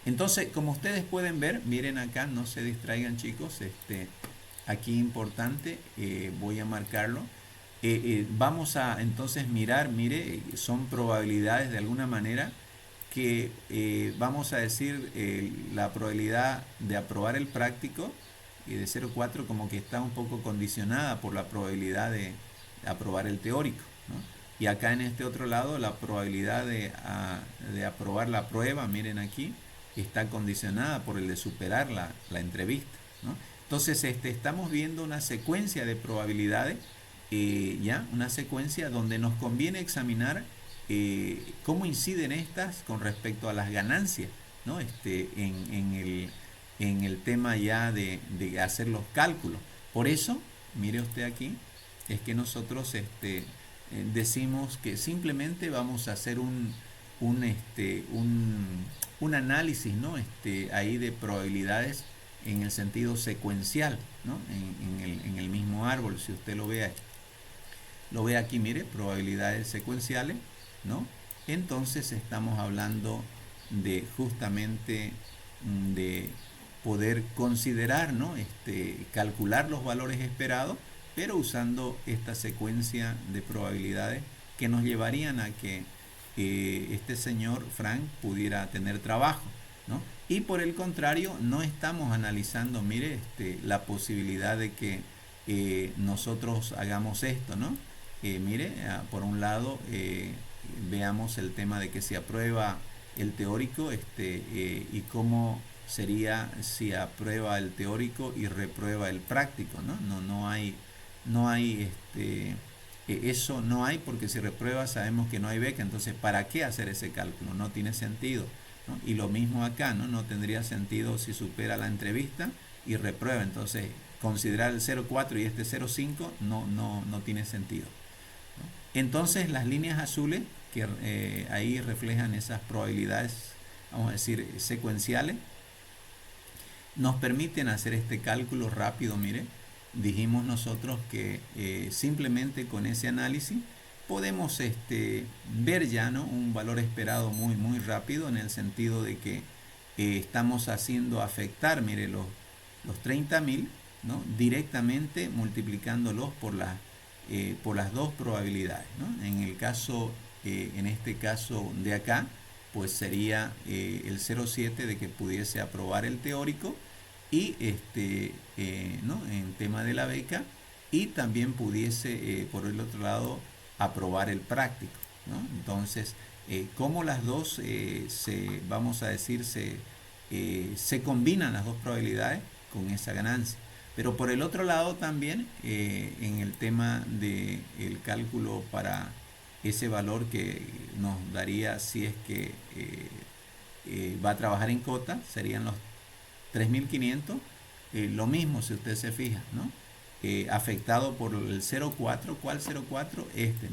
Entonces, como ustedes pueden ver, miren acá, no se distraigan chicos, aquí importante, voy a marcarlo. Vamos a entonces mirar, mire, son probabilidades de alguna manera que vamos a decir la probabilidad de aprobar el práctico de 0,4 como que está un poco condicionada por la probabilidad de aprobar el teórico, ¿no? Y acá en este otro lado la probabilidad de aprobar la prueba, miren aquí, está condicionada por el de superar la entrevista, ¿no? Entonces estamos viendo una secuencia de probabilidades, ya una secuencia donde nos conviene examinar cómo inciden estas con respecto a las ganancias, ¿no? En el tema ya de hacer los cálculos. Por eso, mire usted aquí, es que nosotros decimos que simplemente vamos a hacer un análisis, ¿no? Ahí de probabilidades en el sentido secuencial, ¿no? En el mismo árbol, si usted lo ve aquí, mire, probabilidades secuenciales, ¿no? Entonces estamos hablando de justamente de poder considerar, ¿no? Calcular los valores esperados, pero usando esta secuencia de probabilidades que nos llevarían a que este señor Frank pudiera tener trabajo, ¿no? Y por el contrario, no estamos analizando, mire, la posibilidad de que nosotros hagamos esto, ¿no? Mire, por un lado, veamos el tema de que se aprueba el teórico, y cómo sería si aprueba el teórico y reprueba el práctico, ¿no? No hay eso no hay, porque si reprueba sabemos que no hay beca, entonces ¿para qué hacer ese cálculo? No tiene sentido, ¿no? Y lo mismo acá, ¿no? No tendría sentido si supera la entrevista y reprueba, entonces considerar el 0,4 y 0,5 no tiene sentido. Entonces las líneas azules que ahí reflejan esas probabilidades, vamos a decir, secuenciales, nos permiten hacer este cálculo rápido. Mire, dijimos nosotros que simplemente con ese análisis podemos ver ya, ¿no? Un valor esperado muy rápido, en el sentido de que estamos haciendo afectar, mire, los 30.000, ¿no? Directamente multiplicándolos por las dos probabilidades, ¿no? En este caso de acá, pues sería el 0,7 de que pudiese aprobar el teórico, y ¿no? En tema de la beca, y también pudiese por el otro lado aprobar el práctico, ¿no? Entonces, como las dos vamos a decir, se combinan las dos probabilidades con esa ganancia. Pero por el otro lado también, en el tema del cálculo para ese valor que nos daría si es que va a trabajar en cota, serían los 3.500, lo mismo si usted se fija, ¿no? Afectado por el 0,4, ¿cuál 0,4?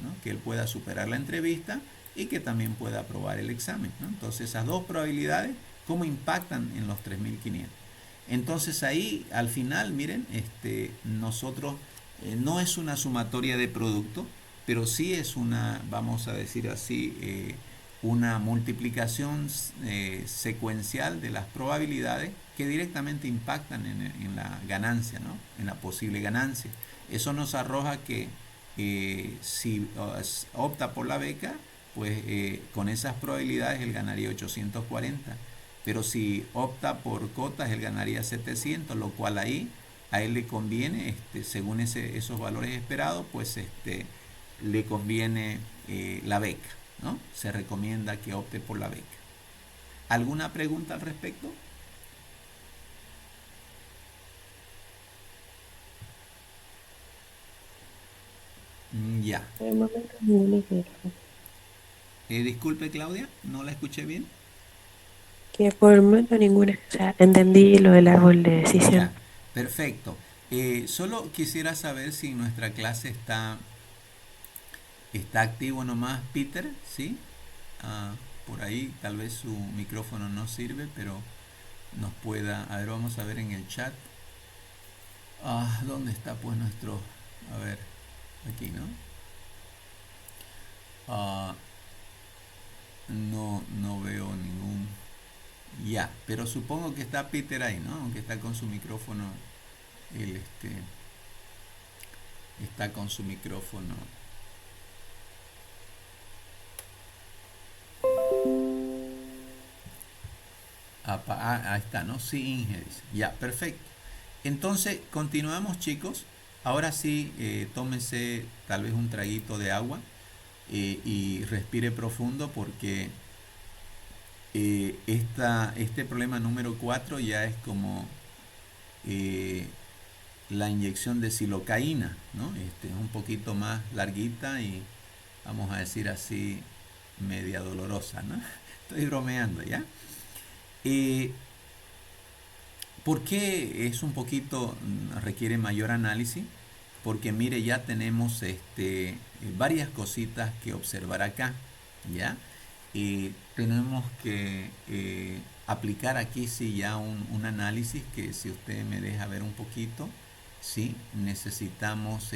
¿No? Que él pueda superar la entrevista y que también pueda aprobar el examen, ¿no? Entonces esas dos probabilidades, ¿cómo impactan en los 3.500? Entonces ahí al final, miren, nosotros no es una sumatoria de producto, pero sí es una, vamos a decir así, una multiplicación secuencial de las probabilidades que directamente impactan en la ganancia, ¿no? En la posible ganancia. Eso nos arroja que si opta por la beca, pues con esas probabilidades él ganaría 840. Pero si opta por cotas, él ganaría 700, lo cual ahí a él le conviene, según esos valores esperados, pues le conviene la beca, ¿no? Se recomienda que opte por la beca. ¿Alguna pregunta al respecto? Ya. Por el momento ninguna idea. Disculpe, Claudia, no la escuché bien. Que por el momento ninguna. O sea, entendí lo del árbol de decisión. Ya. Perfecto. Solo quisiera saber si nuestra clase está activo nomás, Peter, ¿sí? Ah, por ahí tal vez su micrófono no sirve, pero nos pueda... A ver, vamos a ver en el chat. ¿Dónde está pues nuestro... A ver, aquí, ¿no? Ah, no veo ningún... Ya, pero supongo que está Peter ahí, ¿no? Aunque está con su micrófono, él está con su micrófono. Ahí está, ¿no? Sí, Inge dice. Ya, perfecto. Entonces, continuamos, chicos. Ahora sí, tómense tal vez un traguito de agua y respire profundo porque este problema número 4 ya es como eh, la inyección de silocaína, ¿no? Es un poquito más larguita y vamos a decir así, media dolorosa, ¿no? Estoy bromeando, ¿ya? Eh, ¿Por qué es un poquito, requiere mayor análisis? Porque mire, ya tenemos varias cositas que observar acá, ¿ya? Tenemos que aplicar aquí sí ya un análisis que si usted me deja ver un poquito, sí, necesitamos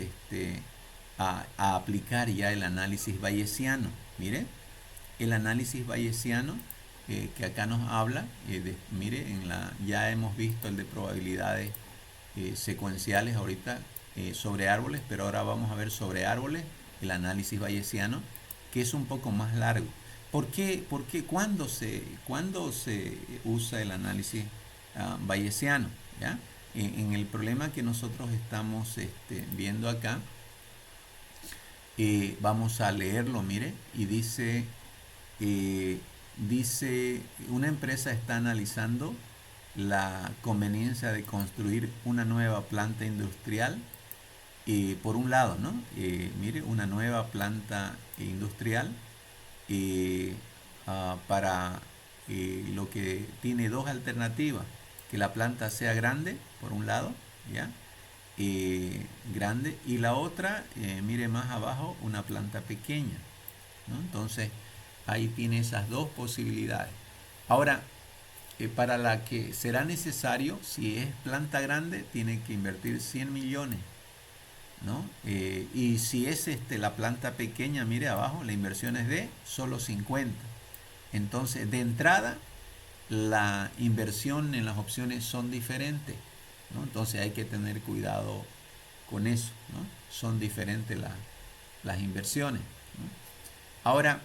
a aplicar ya el análisis bayesiano. Mire, el análisis bayesiano que acá nos habla, mire, ya hemos visto el de probabilidades secuenciales ahorita sobre árboles, pero ahora vamos a ver sobre árboles el análisis bayesiano, que es un poco más largo. ¿Cuándo se usa el análisis bayesiano? ¿Ya? En el problema que nosotros estamos viendo acá, vamos a leerlo, mire, y dice, una empresa está analizando la conveniencia de construir una nueva planta industrial, por un lado, ¿no? Mire, una nueva planta industrial para lo que tiene dos alternativas, que la planta sea grande, por un lado, ¿ya? Grande, y la otra, mire más abajo, una planta pequeña, ¿no? Entonces, ahí tiene esas dos posibilidades. Ahora, para la que será necesario, si es planta grande, tiene que invertir 100 millones, ¿no? Y si es la planta pequeña, mire abajo, la inversión es de solo 50. Entonces, de entrada, la inversión en las opciones son diferentes, ¿no? Entonces hay que tener cuidado con eso, ¿no? Son diferentes las inversiones, ¿no? Ahora,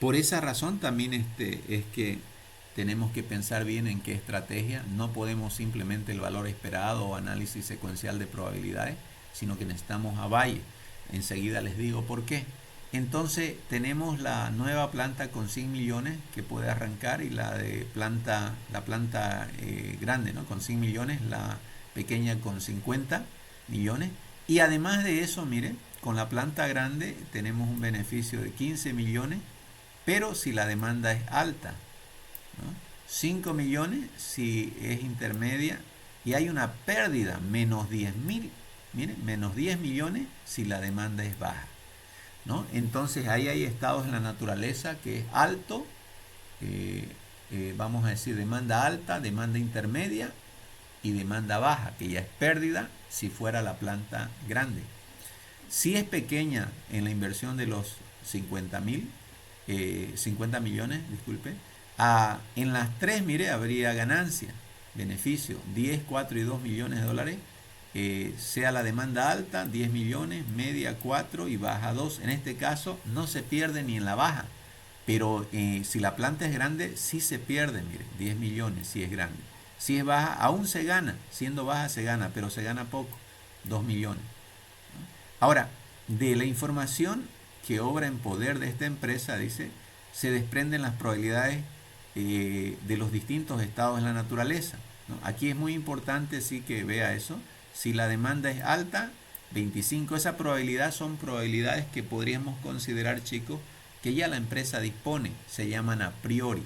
por esa razón también es que tenemos que pensar bien en qué estrategia. No podemos simplemente el valor esperado o análisis secuencial de probabilidades, sino que necesitamos a Bayes. Enseguida les digo por qué. Entonces tenemos la nueva planta con 100 millones que puede arrancar y la planta grande, ¿no? Con 100 millones, la pequeña con 50 millones. Y además de eso, mire, con la planta grande tenemos un beneficio de 15 millones, pero si la demanda es alta, ¿no? 5 millones si es intermedia y hay una pérdida, menos 10.000, miren, menos 10 millones si la demanda es baja, ¿no? Entonces ahí hay estados en la naturaleza que es alto, vamos a decir demanda alta, demanda intermedia y demanda baja, que ya es pérdida si fuera la planta grande. Si es pequeña en la inversión de los 50 millones, disculpe, en las tres, mire, habría ganancia, beneficio, 10, 4 y 2 millones de dólares, sea la demanda alta, 10 millones, media 4 y baja 2. En este caso no se pierde ni en la baja, pero si la planta es grande, sí se pierde, mire, 10 millones si es grande. Si es baja, aún se gana, siendo baja se gana, pero se gana poco, 2 millones. Ahora, de la información que obra en poder de esta empresa, dice, se desprenden las probabilidades de los distintos estados de la naturaleza, ¿no? Aquí es muy importante sí que vea eso. Si la demanda es alta, 25, esa probabilidad son probabilidades que podríamos considerar, chicos, que ya la empresa dispone, se llaman a priori.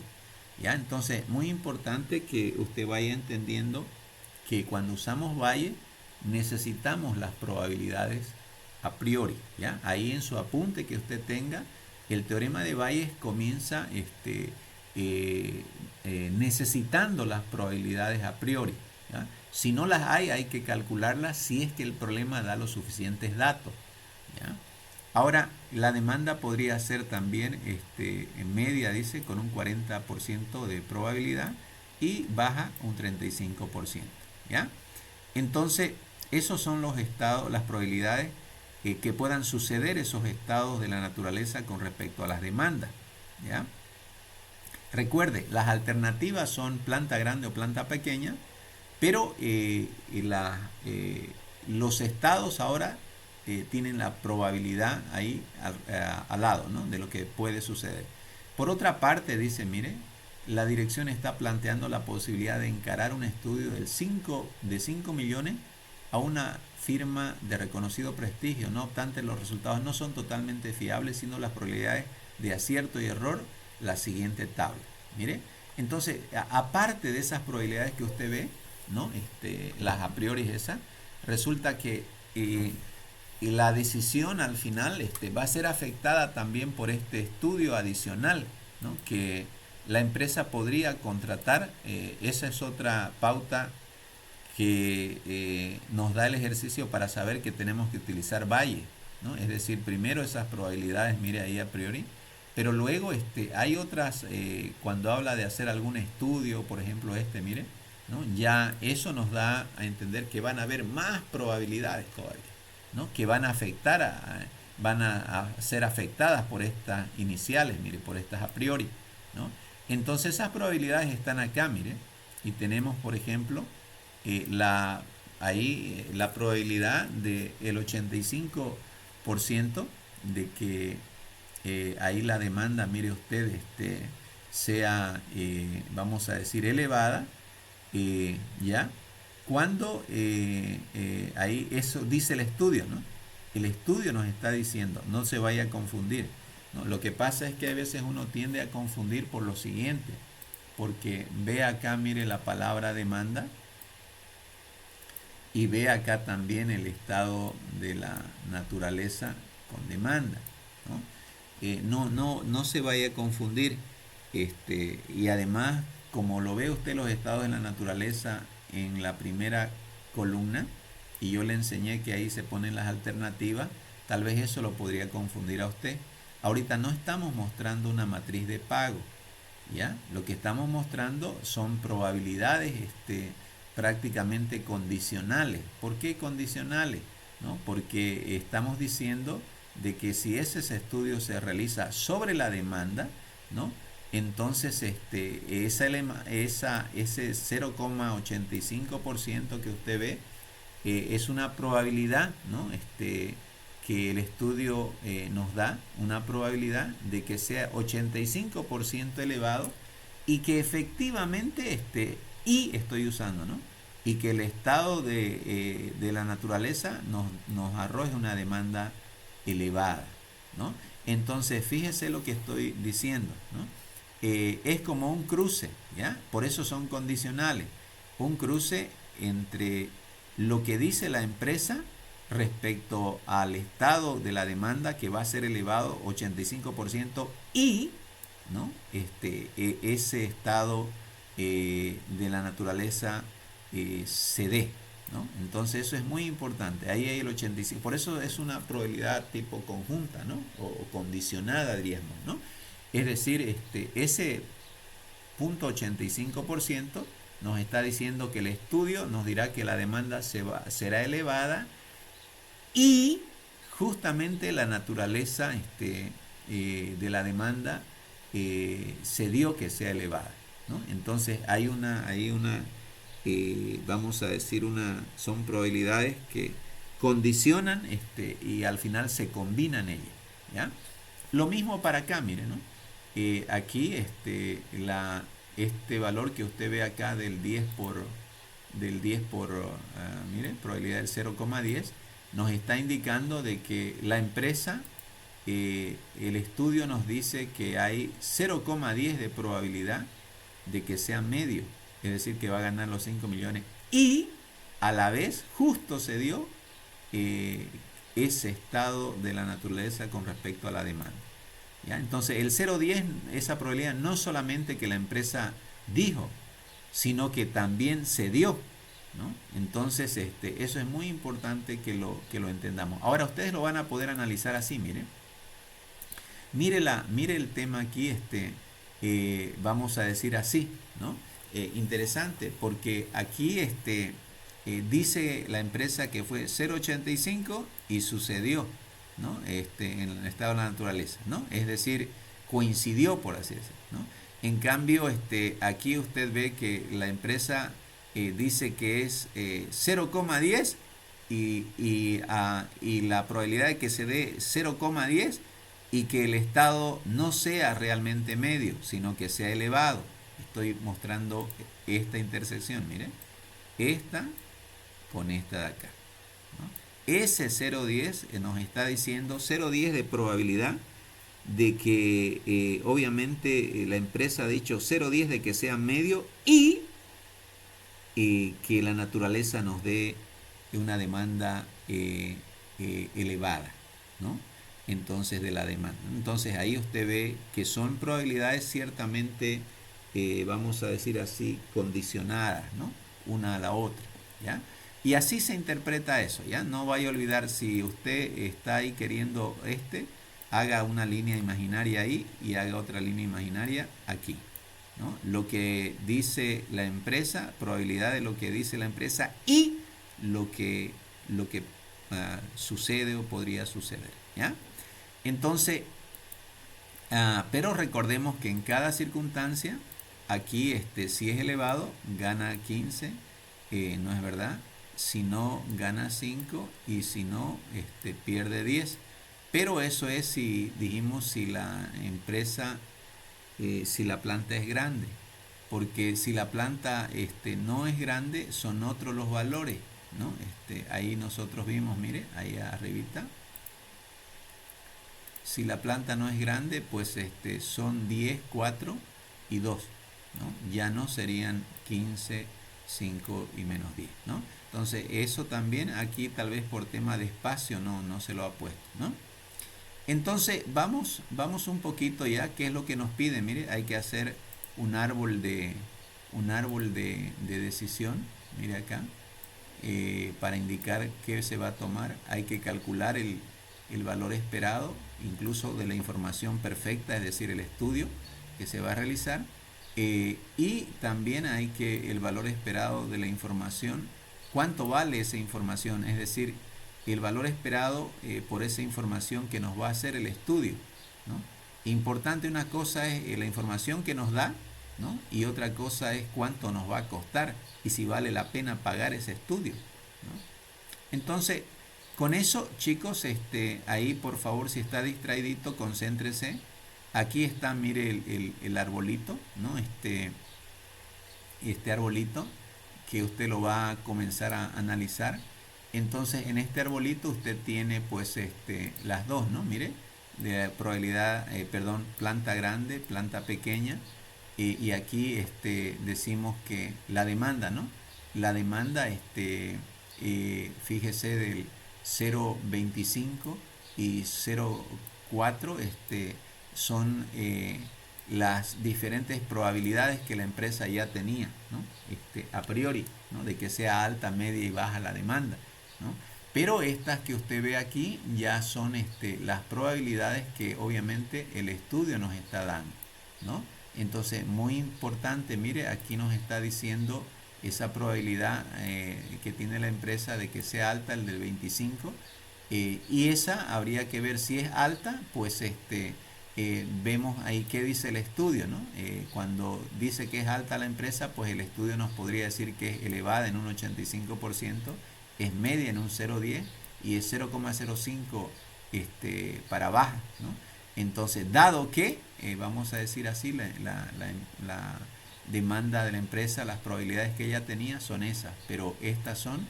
¿ya? Entonces, muy importante que usted vaya entendiendo que cuando usamos Bayes necesitamos las probabilidades a priori, ¿ya? Ahí en su apunte que usted tenga, el teorema de Bayes comienza necesitando las probabilidades a priori, ¿ya? Si no las hay que calcularlas si es que el problema da los suficientes datos, ¿ya? Ahora, la demanda podría ser también en media, dice, con un 40% de probabilidad y baja un 35%, ¿ya? Entonces, esos son los estados, las probabilidades que puedan suceder esos estados de la naturaleza con respecto a las demandas, ¿ya? Recuerde, las alternativas son planta grande o planta pequeña, pero los estados ahora tienen la probabilidad ahí al lado, ¿no?, de lo que puede suceder. Por otra parte, dice, mire, la dirección está planteando la posibilidad de encarar un estudio de 5 millones a una firma de reconocido prestigio. No obstante, los resultados no son totalmente fiables, sino las probabilidades de acierto y error, la siguiente tabla. Mire, entonces, aparte de esas probabilidades que usted ve, ¿no?, las a priori esas, resulta que la decisión al final va a ser afectada también por este estudio adicional, ¿no?, que la empresa podría contratar. Esa es otra pauta que nos da el ejercicio para saber que tenemos que utilizar Bayes, ¿no? Es decir, primero esas probabilidades, mire ahí a priori, pero luego hay otras, cuando habla de hacer algún estudio, por ejemplo mire, ¿no?, ya eso nos da a entender que van a haber más probabilidades todavía, ¿no?, que van a afectar, van a ser afectadas por estas iniciales, mire, por estas a priori, ¿no? Entonces esas probabilidades están acá, mire, y tenemos, por ejemplo, la probabilidad del 85% de que ahí la demanda, mire usted, sea, vamos a decir, elevada, ¿ya? Cuando ahí eso dice el estudio, ¿no? El estudio nos está diciendo, no se vaya a confundir, ¿no? Lo que pasa es que a veces uno tiende a confundir por lo siguiente, porque ve acá, mire, la palabra demanda y ve acá también el estado de la naturaleza con demanda, ¿no? No se vaya a confundir, y además, como lo ve usted los estados de la naturaleza en la primera columna, y yo le enseñé que ahí se ponen las alternativas, tal vez eso lo podría confundir a usted. Ahorita no estamos mostrando una matriz de pago, ¿ya? Lo que estamos mostrando son probabilidades prácticamente condicionales. ¿Por qué condicionales? ¿No? Porque estamos diciendo de que si ese estudio se realiza sobre la demanda, ¿no?, entonces ese 0,85% que usted ve es una probabilidad, ¿no?, que el estudio nos da, una probabilidad de que sea 85% elevado y que efectivamente y estoy usando, ¿no?, y que el estado de la naturaleza nos arroje una demanda elevada, ¿no? Entonces, fíjese lo que estoy diciendo, ¿no? Es como un cruce, ¿ya? Por eso son condicionales. Un cruce entre lo que dice la empresa respecto al estado de la demanda, que va a ser elevado 85%, y ¿no?, ese estado de la naturaleza se dé, ¿no? Entonces eso es muy importante. Ahí hay el 85%. Por eso es una probabilidad tipo conjunta, ¿no?, o condicionada, diríamos, ¿no? Es decir, ese 0,85% nos está diciendo que el estudio nos dirá que la demanda será elevada y justamente la naturaleza de la demanda se dio que sea elevada, ¿no? Entonces hay una vamos a decir, son probabilidades que condicionan y al final se combinan ellas, ¿ya? Lo mismo para acá, mire, ¿no? Aquí este valor que usted ve acá del 10 por mire, probabilidad del 0,10 nos está indicando de que la empresa, el estudio nos dice que hay 0,10 de probabilidad de que sea medio, es decir, que va a ganar los 5 millones. Y a la vez justo se dio ese estado de la naturaleza con respecto a la demanda. ¿Ya? Entonces el 0,10, esa probabilidad no solamente que la empresa dijo, sino que también se dio, ¿no? Entonces eso es muy importante que lo entendamos. Ahora ustedes lo van a poder analizar así, mire. Mire el tema aquí, vamos a decir así, ¿no? Interesante, porque aquí dice la empresa que fue 0,85 y sucedió, ¿no? En el estado de la naturaleza, ¿no? Es decir, coincidió, por así decirlo, ¿no? En cambio, aquí usted ve que la empresa dice que es 0,10 y la probabilidad de que se dé 0,10 y que el estado no sea realmente medio, sino que sea elevado. Estoy mostrando esta intersección, miren, esta con esta de acá, ¿no? Ese 0,10 nos está diciendo 0,10 de probabilidad de que obviamente la empresa ha dicho 0,10 de que sea medio y que la naturaleza nos dé una demanda elevada, ¿no? Entonces de la demanda. Entonces ahí usted ve que son probabilidades ciertamente, vamos a decir así, condicionadas, ¿no? Una a la otra, ¿ya? Y así se interpreta eso, ¿ya? No vaya a olvidar, si usted está ahí queriendo haga una línea imaginaria ahí y haga otra línea imaginaria aquí, ¿no? Lo que dice la empresa, probabilidad de lo que dice la empresa y lo que sucede o podría suceder, ¿ya? Entonces, pero recordemos que en cada circunstancia, aquí si es elevado, gana 15, ¿no es verdad? Si no, gana 5 y si no, pierde 10. Pero eso es si dijimos si la empresa, si la planta es grande. Porque si la planta no es grande, son otros los valores, ¿no? Ahí nosotros vimos, mire, ahí arribita. Si la planta no es grande, pues son 10, 4 y 2, ¿no? Ya no serían 15, 5 y menos 10, ¿no? Entonces eso también aquí tal vez por tema de espacio no se lo ha puesto, ¿no? Entonces vamos un poquito ya, ¿qué es lo que nos pide? Mire, hay que hacer un árbol de decisión, mire acá, para indicar qué se va a tomar. Hay que calcular el valor esperado, incluso de la información perfecta, es decir, el estudio que se va a realizar, y también hay que el valor esperado de la información, cuánto vale esa información, es decir, el valor esperado por esa información que nos va a hacer el estudio, ¿no? Importante, una cosa es la información que nos da, ¿no? Y otra cosa es cuánto nos va a costar y si vale la pena pagar ese estudio, ¿no? Entonces, con eso, chicos, ahí por favor, si está distraidito, concéntrese. Aquí está, mire, el arbolito, ¿no? Este arbolito que usted lo va a comenzar a analizar. Entonces en este arbolito usted tiene pues las dos, ¿no? Mire, de probabilidad, planta grande, planta pequeña, y aquí decimos que la demanda, ¿no? La demanda, fíjese, del 0,25 y 0,4 son las diferentes probabilidades que la empresa ya tenía, ¿no? A priori, ¿no? De que sea alta, media y baja la demanda, ¿no? Pero estas que usted ve aquí ya son las probabilidades que obviamente el estudio nos está dando, ¿no? Entonces, muy importante, mire, aquí nos está diciendo esa probabilidad que tiene la empresa de que sea alta, el del 25, y esa habría que ver si es alta, pues vemos ahí qué dice el estudio, ¿no? Cuando dice que es alta la empresa, pues el estudio nos podría decir que es elevada en un 85%, es media en un 0,10 y es 0,05 para baja, ¿no? Entonces, dado que, vamos a decir así, la demanda de la empresa, las probabilidades que ella tenía son esas, pero estas son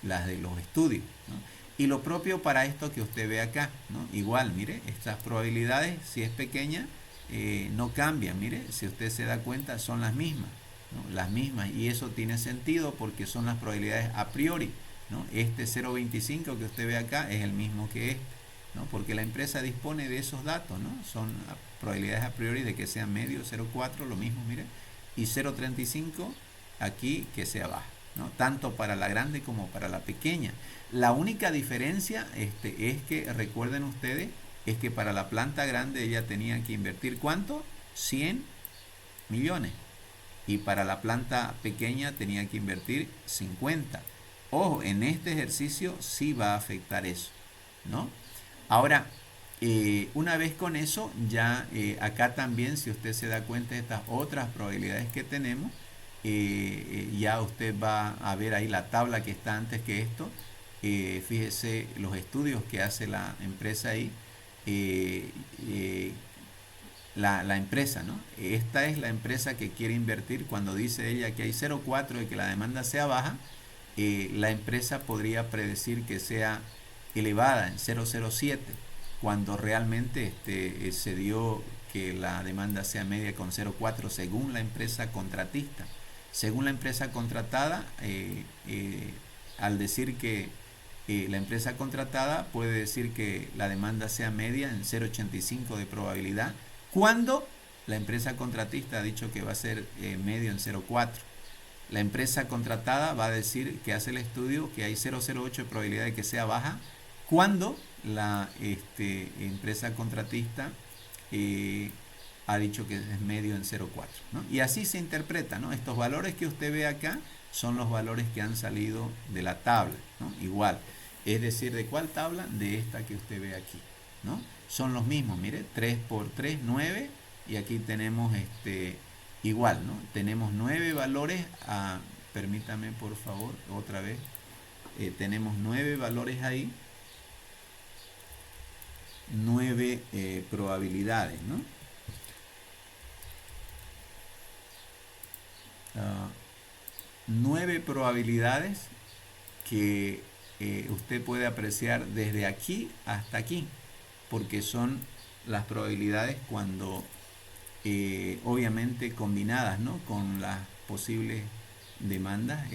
las de los estudios, ¿no? Y lo propio para esto que usted ve acá, ¿no? Igual, mire, estas probabilidades, si es pequeña, no cambian. Mire, si usted se da cuenta, son las mismas, ¿no? Las mismas, y eso tiene sentido porque son las probabilidades a priori, ¿no? Este 0,25 que usted ve acá es el mismo que este, ¿no? Porque la empresa dispone de esos datos, ¿no? Son probabilidades a priori de que sea medio, 0,4, lo mismo, mire, y 0,35 aquí que sea baja, ¿no? Tanto para la grande como para la pequeña. La única diferencia es que, recuerden ustedes, es que para la planta grande ella tenía que invertir ¿cuánto? 100 millones. Y para la planta pequeña tenía que invertir 50. Ojo, en este ejercicio sí va a afectar eso, ¿no? Ahora, una vez con eso, ya acá también, si usted se da cuenta de estas otras probabilidades que tenemos, ya usted va a ver ahí la tabla que está antes que esto. Fíjese los estudios que hace la empresa ahí. eh, eh, la empresa, ¿no? Esta es la empresa que quiere invertir. Cuando dice ella que hay 0,4 y que la demanda sea baja, la empresa podría predecir que sea elevada en 0,07, cuando realmente se dio que la demanda sea media con 0,4 según la empresa contratista. Según la empresa contratada, al decir que la empresa contratada puede decir que la demanda sea media en 0,85 de probabilidad, cuando la empresa contratista ha dicho que va a ser medio en 0,4. La empresa contratada va a decir que hace el estudio que hay 0,08 de probabilidad de que sea baja, cuando la empresa contratista ha dicho que es medio en 0,4, ¿no? Y así se interpreta, ¿no? Estos valores que usted ve acá son los valores que han salido de la tabla, ¿no? Igual, es decir, ¿de cuál tabla? De esta que usted ve aquí, ¿no? Son los mismos, mire, 3 por 3, 9, y aquí tenemos igual, ¿no? Tenemos 9 valores, permítame por favor, otra vez, tenemos 9 valores ahí, 9 probabilidades, ¿no? 9 probabilidades que usted puede apreciar desde aquí hasta aquí, porque son las probabilidades cuando obviamente combinadas, ¿no? Con las posibles demandas,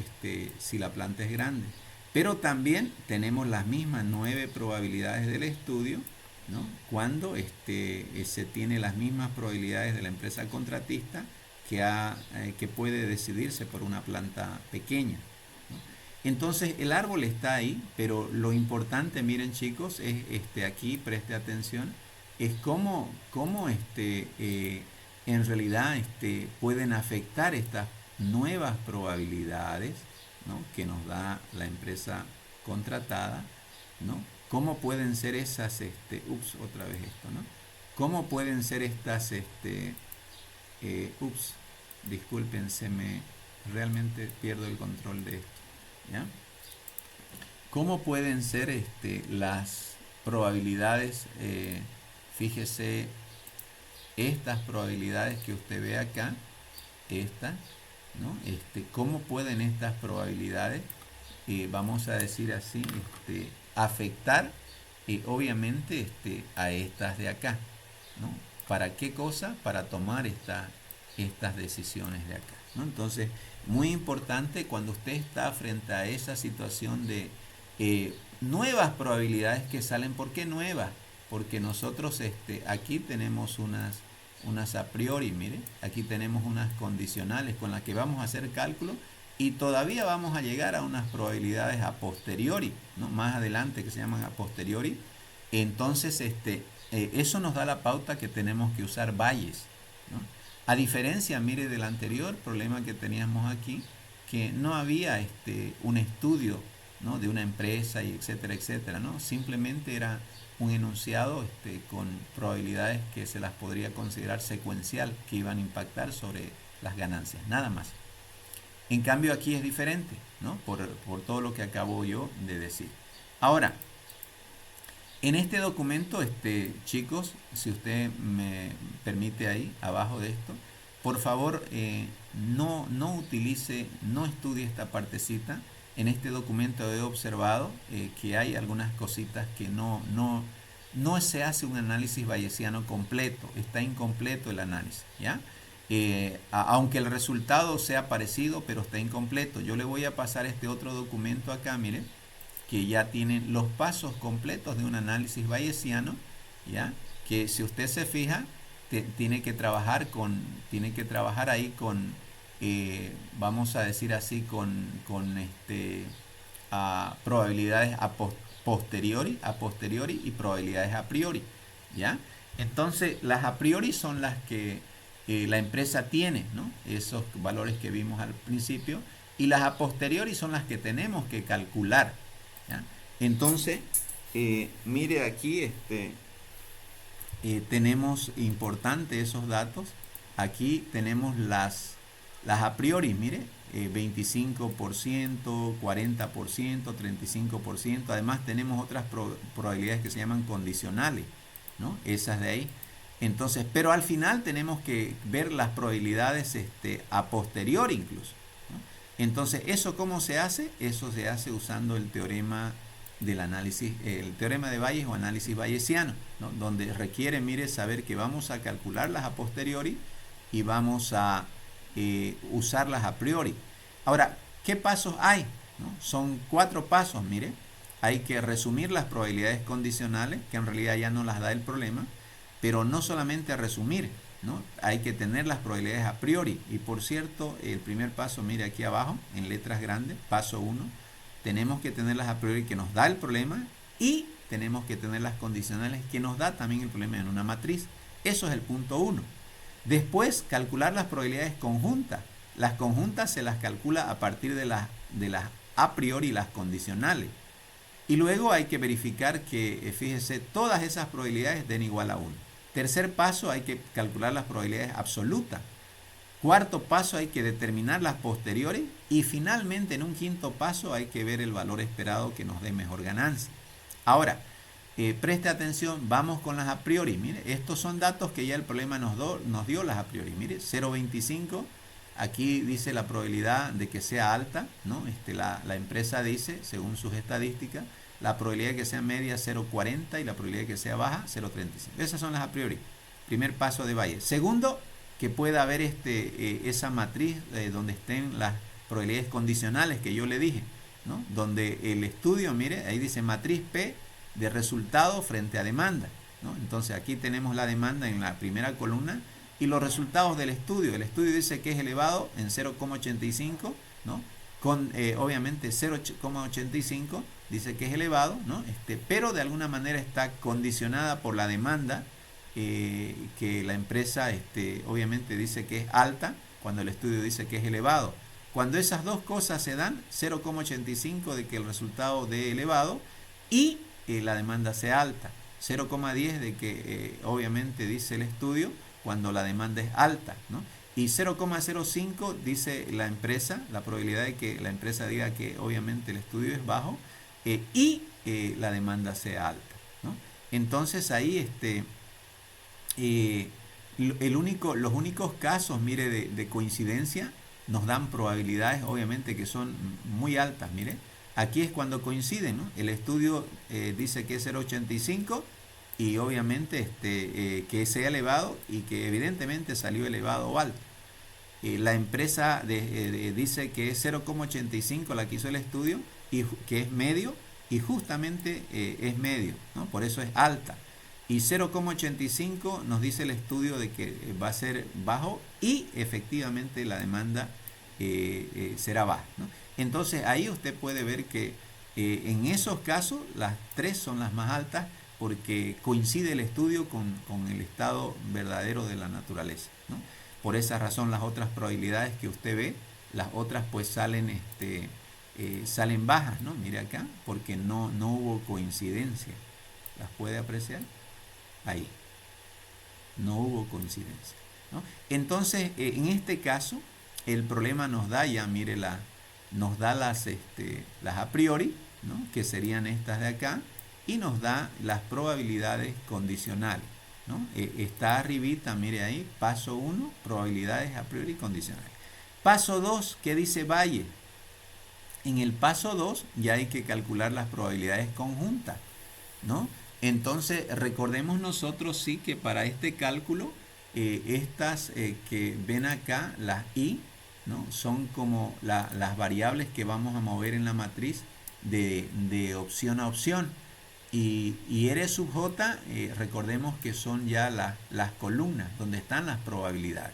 si la planta es grande. Pero también tenemos las mismas 9 probabilidades del estudio, ¿no? Cuando se tiene las mismas probabilidades de la empresa contratista que puede decidirse por una planta pequeña, ¿no? Entonces el árbol está ahí, pero lo importante, miren chicos, es aquí, preste atención, es cómo en realidad pueden afectar estas nuevas probabilidades, ¿no? Que nos da la empresa contratada, ¿no? ¿Cómo pueden ser esas, otra vez esto, ¿no? ¿Cómo pueden ser estas, disculpen, realmente pierdo el control de esto, ¿ya? ¿Cómo pueden ser las probabilidades? Fíjese, estas probabilidades que usted ve acá, estas, ¿no? ¿Cómo pueden estas probabilidades, vamos a decir así, afectar obviamente a estas de acá, ¿no? ¿Para qué cosa? Para tomar estas decisiones de acá, ¿no? Entonces, muy importante cuando usted está frente a esa situación de nuevas probabilidades que salen. ¿Por qué nuevas? Porque nosotros aquí tenemos unas a priori, mire, aquí tenemos unas condicionales con las que vamos a hacer cálculo, y todavía vamos a llegar a unas probabilidades a posteriori, ¿no? Más adelante, que se llaman a posteriori. Entonces eso nos da la pauta que tenemos que usar Bayes, ¿no? A diferencia, mire, del anterior problema que teníamos aquí, que no había un estudio, ¿no? De una empresa y etcétera, etcétera, ¿no? Simplemente era un enunciado con probabilidades que se las podría considerar secuencial, que iban a impactar sobre las ganancias, nada más. En cambio aquí es diferente, ¿no? Por todo lo que acabo yo de decir. Ahora, en este documento, chicos, si usted me permite ahí, abajo de esto, por favor, no utilice, no estudie esta partecita. En este documento he observado que hay algunas cositas que no no se hace un análisis bayesiano completo, está incompleto el análisis, ¿ya? Aunque el resultado sea parecido, pero está incompleto. Yo le voy a pasar este otro documento acá, miren, que ya tiene los pasos completos de un análisis bayesiano, ¿ya? Que si usted se fija, tiene que trabajar ahí con, vamos a decir así, con probabilidades a posteriori y probabilidades a priori, ¿ya? Entonces, las a priori son las que la empresa tiene, ¿no? Esos valores que vimos al principio, y las a posteriori son las que tenemos que calcular, ¿ya? Entonces, mire aquí, tenemos importante esos datos. Aquí tenemos las a priori, mire, 25%, 40%, 35%. Además tenemos otras probabilidades que se llaman condicionales, ¿no? Esas de ahí. Entonces, pero al final tenemos que ver las probabilidades a posteriori incluso, ¿no? Entonces, ¿eso cómo se hace? Eso se hace usando el teorema del análisis, el teorema de Bayes o análisis bayesiano, ¿no? Donde requiere, mire, saber que vamos a calcularlas a posteriori y vamos a usarlas a priori. Ahora, ¿qué pasos hay? ¿No? Son 4 pasos, mire. Hay que resumir las probabilidades condicionales, que en realidad ya no las da el problema, pero no solamente resumir, ¿no? Hay que tener las probabilidades a priori. Y por cierto, el primer paso, mire aquí abajo, en letras grandes, paso 1, tenemos que tenerlas a priori que nos da el problema, y tenemos que tener las condicionales que nos da también el problema en una matriz. Eso es el punto 1. Después, calcular las probabilidades conjuntas. Las conjuntas se las calcula a partir de las a priori, las condicionales. Y luego hay que verificar que, fíjese, todas esas probabilidades den igual a 1. Tercer paso, hay que calcular las probabilidades absolutas. Cuarto paso, hay que determinar las posteriores. Y finalmente, en un quinto paso, hay que ver el valor esperado que nos dé mejor ganancia. Ahora, preste atención, vamos con las a priori. Mire, estos son datos que ya el problema nos dio las a priori. Mire, 0.25, aquí dice la probabilidad de que sea alta, ¿no? La empresa dice, según sus estadísticas, la probabilidad de que sea media 0.40 y la probabilidad de que sea baja 0.35. Esas son las a priori. Primer paso de Bayes. Segundo, que pueda haber esa matriz donde estén las probabilidades condicionales que yo le dije, ¿no? Donde el estudio, mire, ahí dice matriz P de resultado frente a demanda, ¿no? Entonces aquí tenemos la demanda en la primera columna y los resultados del estudio. El estudio dice que es elevado en 0,85, ¿no? Con obviamente 0,85 dice que es elevado, ¿no? Pero de alguna manera está condicionada por la demanda, que la empresa obviamente dice que es alta cuando el estudio dice que es elevado. Cuando esas dos cosas se dan, 0,85 de que el resultado dé elevado y la demanda sea alta, 0,10 de que obviamente dice el estudio cuando la demanda es alta, ¿no? Y 0,05 dice la empresa, la probabilidad de que la empresa diga que obviamente el estudio es bajo y la demanda sea alta, ¿no? Entonces ahí los únicos casos, mire, de coincidencia nos dan probabilidades obviamente que son muy altas. Mire, aquí es cuando coinciden, ¿no? El estudio dice que es 0,85 y obviamente que sea elevado y que evidentemente salió elevado o alto. La empresa dice que es 0,85 la que hizo el estudio y que es medio, y justamente es medio, ¿no? Por eso es alta. Y 0,85 nos dice el estudio de que va a ser bajo y efectivamente la demanda será baja, ¿no? Entonces ahí usted puede ver que en esos casos las 3 son las más altas porque coincide el estudio con el estado verdadero de la naturaleza, ¿no? Por esa razón las otras probabilidades que usted ve, las otras pues salen salen bajas, ¿no? Mire acá, porque no hubo coincidencia. ¿Las puede apreciar? Ahí. No hubo coincidencia, ¿no? Entonces, en este caso, el problema nos da ya, mire, nos da las a priori, ¿no? Que serían estas de acá, y nos da las probabilidades condicionales, ¿no? Está arribita, mire ahí, paso 1, probabilidades a priori condicionales. Paso 2, ¿qué dice Bayes? En el paso 2 ya hay que calcular las probabilidades conjuntas, ¿no? Entonces, recordemos nosotros sí que para este cálculo, estas que ven acá, las I, ¿no? Son como las variables que vamos a mover en la matriz de opción a opción. Y R sub J, recordemos que son ya las columnas donde están las probabilidades.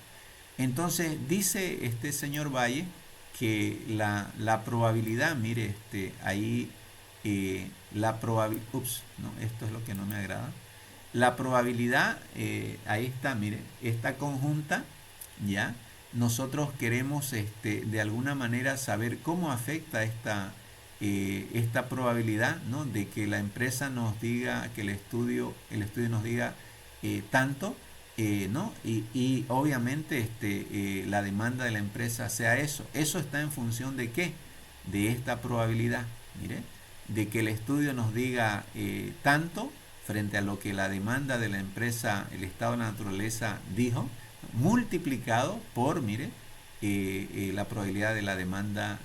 Entonces, dice este señor Valle que la probabilidad, mire, ahí la probabilidad, ups, no, esto es lo que no me agrada. La probabilidad, ahí está, mire, esta conjunta, ya, nosotros queremos de alguna manera saber cómo afecta esta probabilidad, ¿no? De que la empresa nos diga, que el estudio nos diga tanto, ¿no? Y obviamente la demanda de la empresa sea eso. Eso está en función de qué? De esta probabilidad, mire, de que el estudio nos diga tanto frente a lo que la demanda de la empresa, el estado de la naturaleza dijo, multiplicado por, mire, la probabilidad de la demanda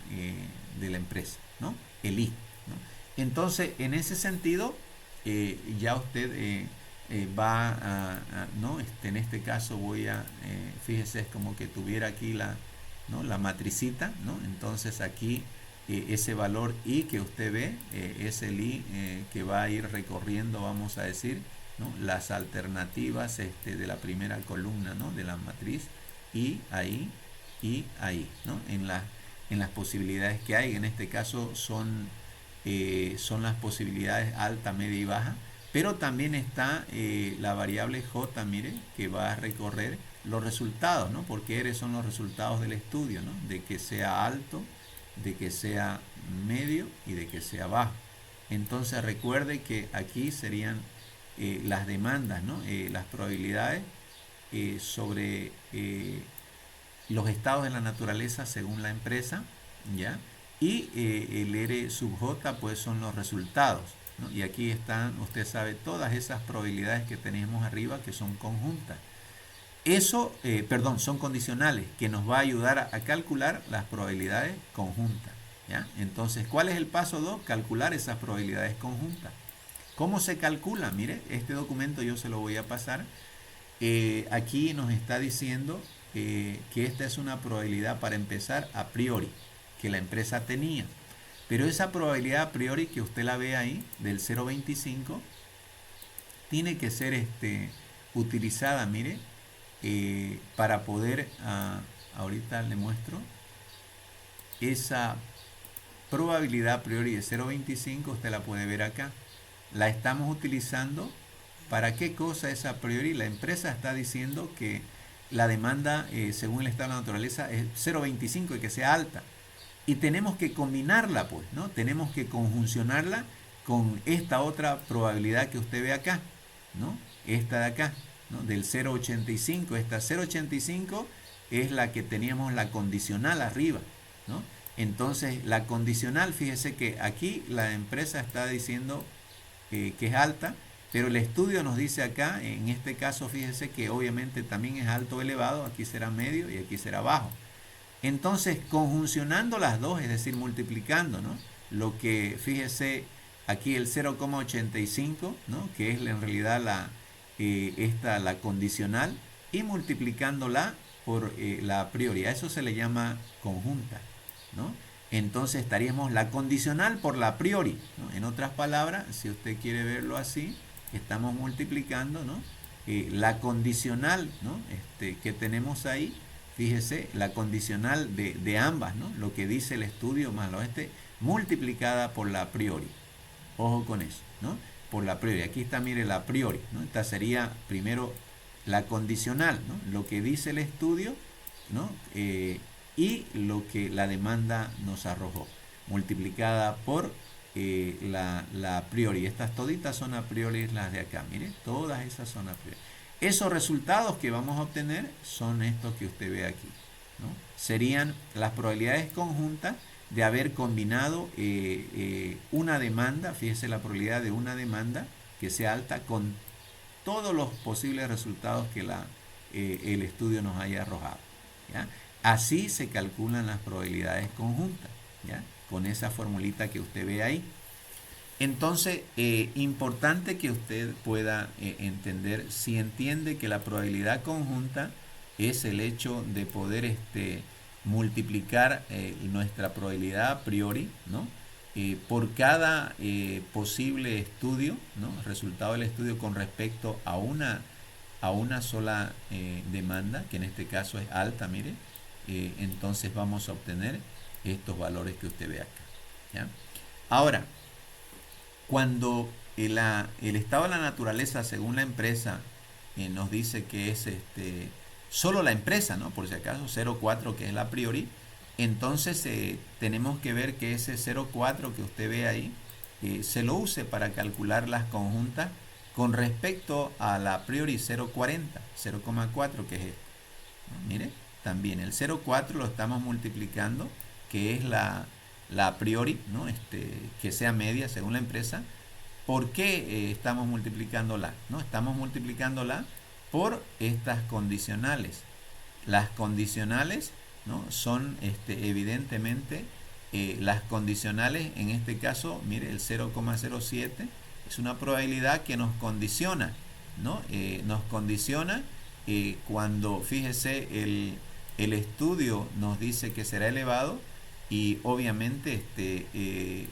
de la empresa, ¿no? El I, ¿no? Entonces, en ese sentido, ya usted va ¿no? En este caso voy a, fíjese, es como que tuviera aquí ¿no? La matricita, ¿no? Entonces aquí ese valor I que usted ve es el I que va a ir recorriendo, vamos a decir, ¿no? Las alternativas de la primera columna, ¿no? De la matriz, y ahí, ¿no? En las posibilidades que hay. En este caso son las posibilidades alta, media y baja, pero también está la variable J, mire, que va a recorrer los resultados, ¿no? Porque R son los resultados del estudio, ¿no? De que sea alto, de que sea medio y de que sea bajo. Entonces recuerde que aquí serían las demandas, ¿no? Las probabilidades sobre los estados de la naturaleza según la empresa, ¿ya? Y el R sub J pues son los resultados, ¿no? Y aquí están, usted sabe, todas esas probabilidades que tenemos arriba que son conjuntas. Eso, perdón, son condicionales, que nos va a ayudar a calcular las probabilidades conjuntas, ¿ya? Entonces, ¿cuál es el paso 2? Calcular esas probabilidades conjuntas. ¿Cómo se calcula? Mire, este documento yo se lo voy a pasar. Aquí nos está diciendo que esta es una probabilidad para empezar a priori, que la empresa tenía. Pero esa probabilidad a priori que usted la ve ahí, del 0.25, tiene que ser utilizada, mire, para poder, ahorita le muestro, esa probabilidad a priori de 0.25, usted la puede ver acá. La estamos utilizando. ¿Para qué cosa es a priori? La empresa está diciendo que la demanda, según el estado de la naturaleza, es 0.25 y que sea alta. Y tenemos que combinarla, pues, ¿no? Tenemos que conjuncionarla con esta otra probabilidad que usted ve acá, ¿no? Esta de acá, ¿no? Del 0.85. Esta 0.85 es la que teníamos la condicional arriba, ¿no? Entonces, la condicional, fíjese que aquí la empresa está diciendo que es alta, pero el estudio nos dice acá, en este caso, fíjese que obviamente también es alto o elevado, aquí será medio y aquí será bajo. Entonces, conjuncionando las dos, es decir, multiplicando, ¿no? Lo que, fíjese, aquí el 0.85, ¿no? Que es en realidad la condicional, y multiplicándola por la a priori. A eso se le llama conjunta, ¿no? Entonces estaríamos la condicional por la a priori, ¿no? En otras palabras, si usted quiere verlo así, estamos multiplicando, ¿no? La condicional, ¿no? Que tenemos ahí, fíjese, la condicional de ambas, ¿no? Lo que dice el estudio más lo multiplicada por la a priori. Ojo con eso, ¿no? Por la a priori. Aquí está, mire, la a priori, ¿no? Esta sería primero la condicional, ¿no? Lo que dice el estudio, ¿no? Y lo que la demanda nos arrojó, multiplicada por la a priori. Estas toditas son a priori, las de acá, mire, todas esas son a priori. Esos resultados que vamos a obtener son estos que usted ve aquí, ¿no? Serían las probabilidades conjuntas de haber combinado una demanda, fíjese la probabilidad de una demanda que sea alta con todos los posibles resultados que el estudio nos haya arrojado, ¿ya? Así se calculan las probabilidades conjuntas, ¿ya? Con esa formulita que usted ve ahí. Entonces, importante que usted pueda entender, si entiende que la probabilidad conjunta es el hecho de poder multiplicar nuestra probabilidad a priori, ¿no? Por cada posible estudio, ¿no? Resultado del estudio con respecto a una sola demanda, que en este caso es alta, mire, entonces vamos a obtener estos valores que usted ve acá, ¿ya? Ahora, cuando el estado de la naturaleza, según la empresa, nos dice que es solo la empresa, ¿no? Por si acaso, 0,4 que es la a priori, entonces tenemos que ver que ese 0,4 que usted ve ahí se lo use para calcular las conjuntas con respecto a la a priori 0,40, 0,4 que es esto, ¿no? Mire, también el 0,4 lo estamos multiplicando, que es la a priori, ¿no? Que sea media según la empresa. ¿Por qué estamos multiplicándola? ¿No? Estamos multiplicándola por estas condicionales. Las condicionales, ¿no? Son evidentemente las condicionales, en este caso, mire, el 0,07 es una probabilidad que nos condiciona, ¿no? Nos condiciona cuando, fíjese, el estudio nos dice que será elevado y obviamente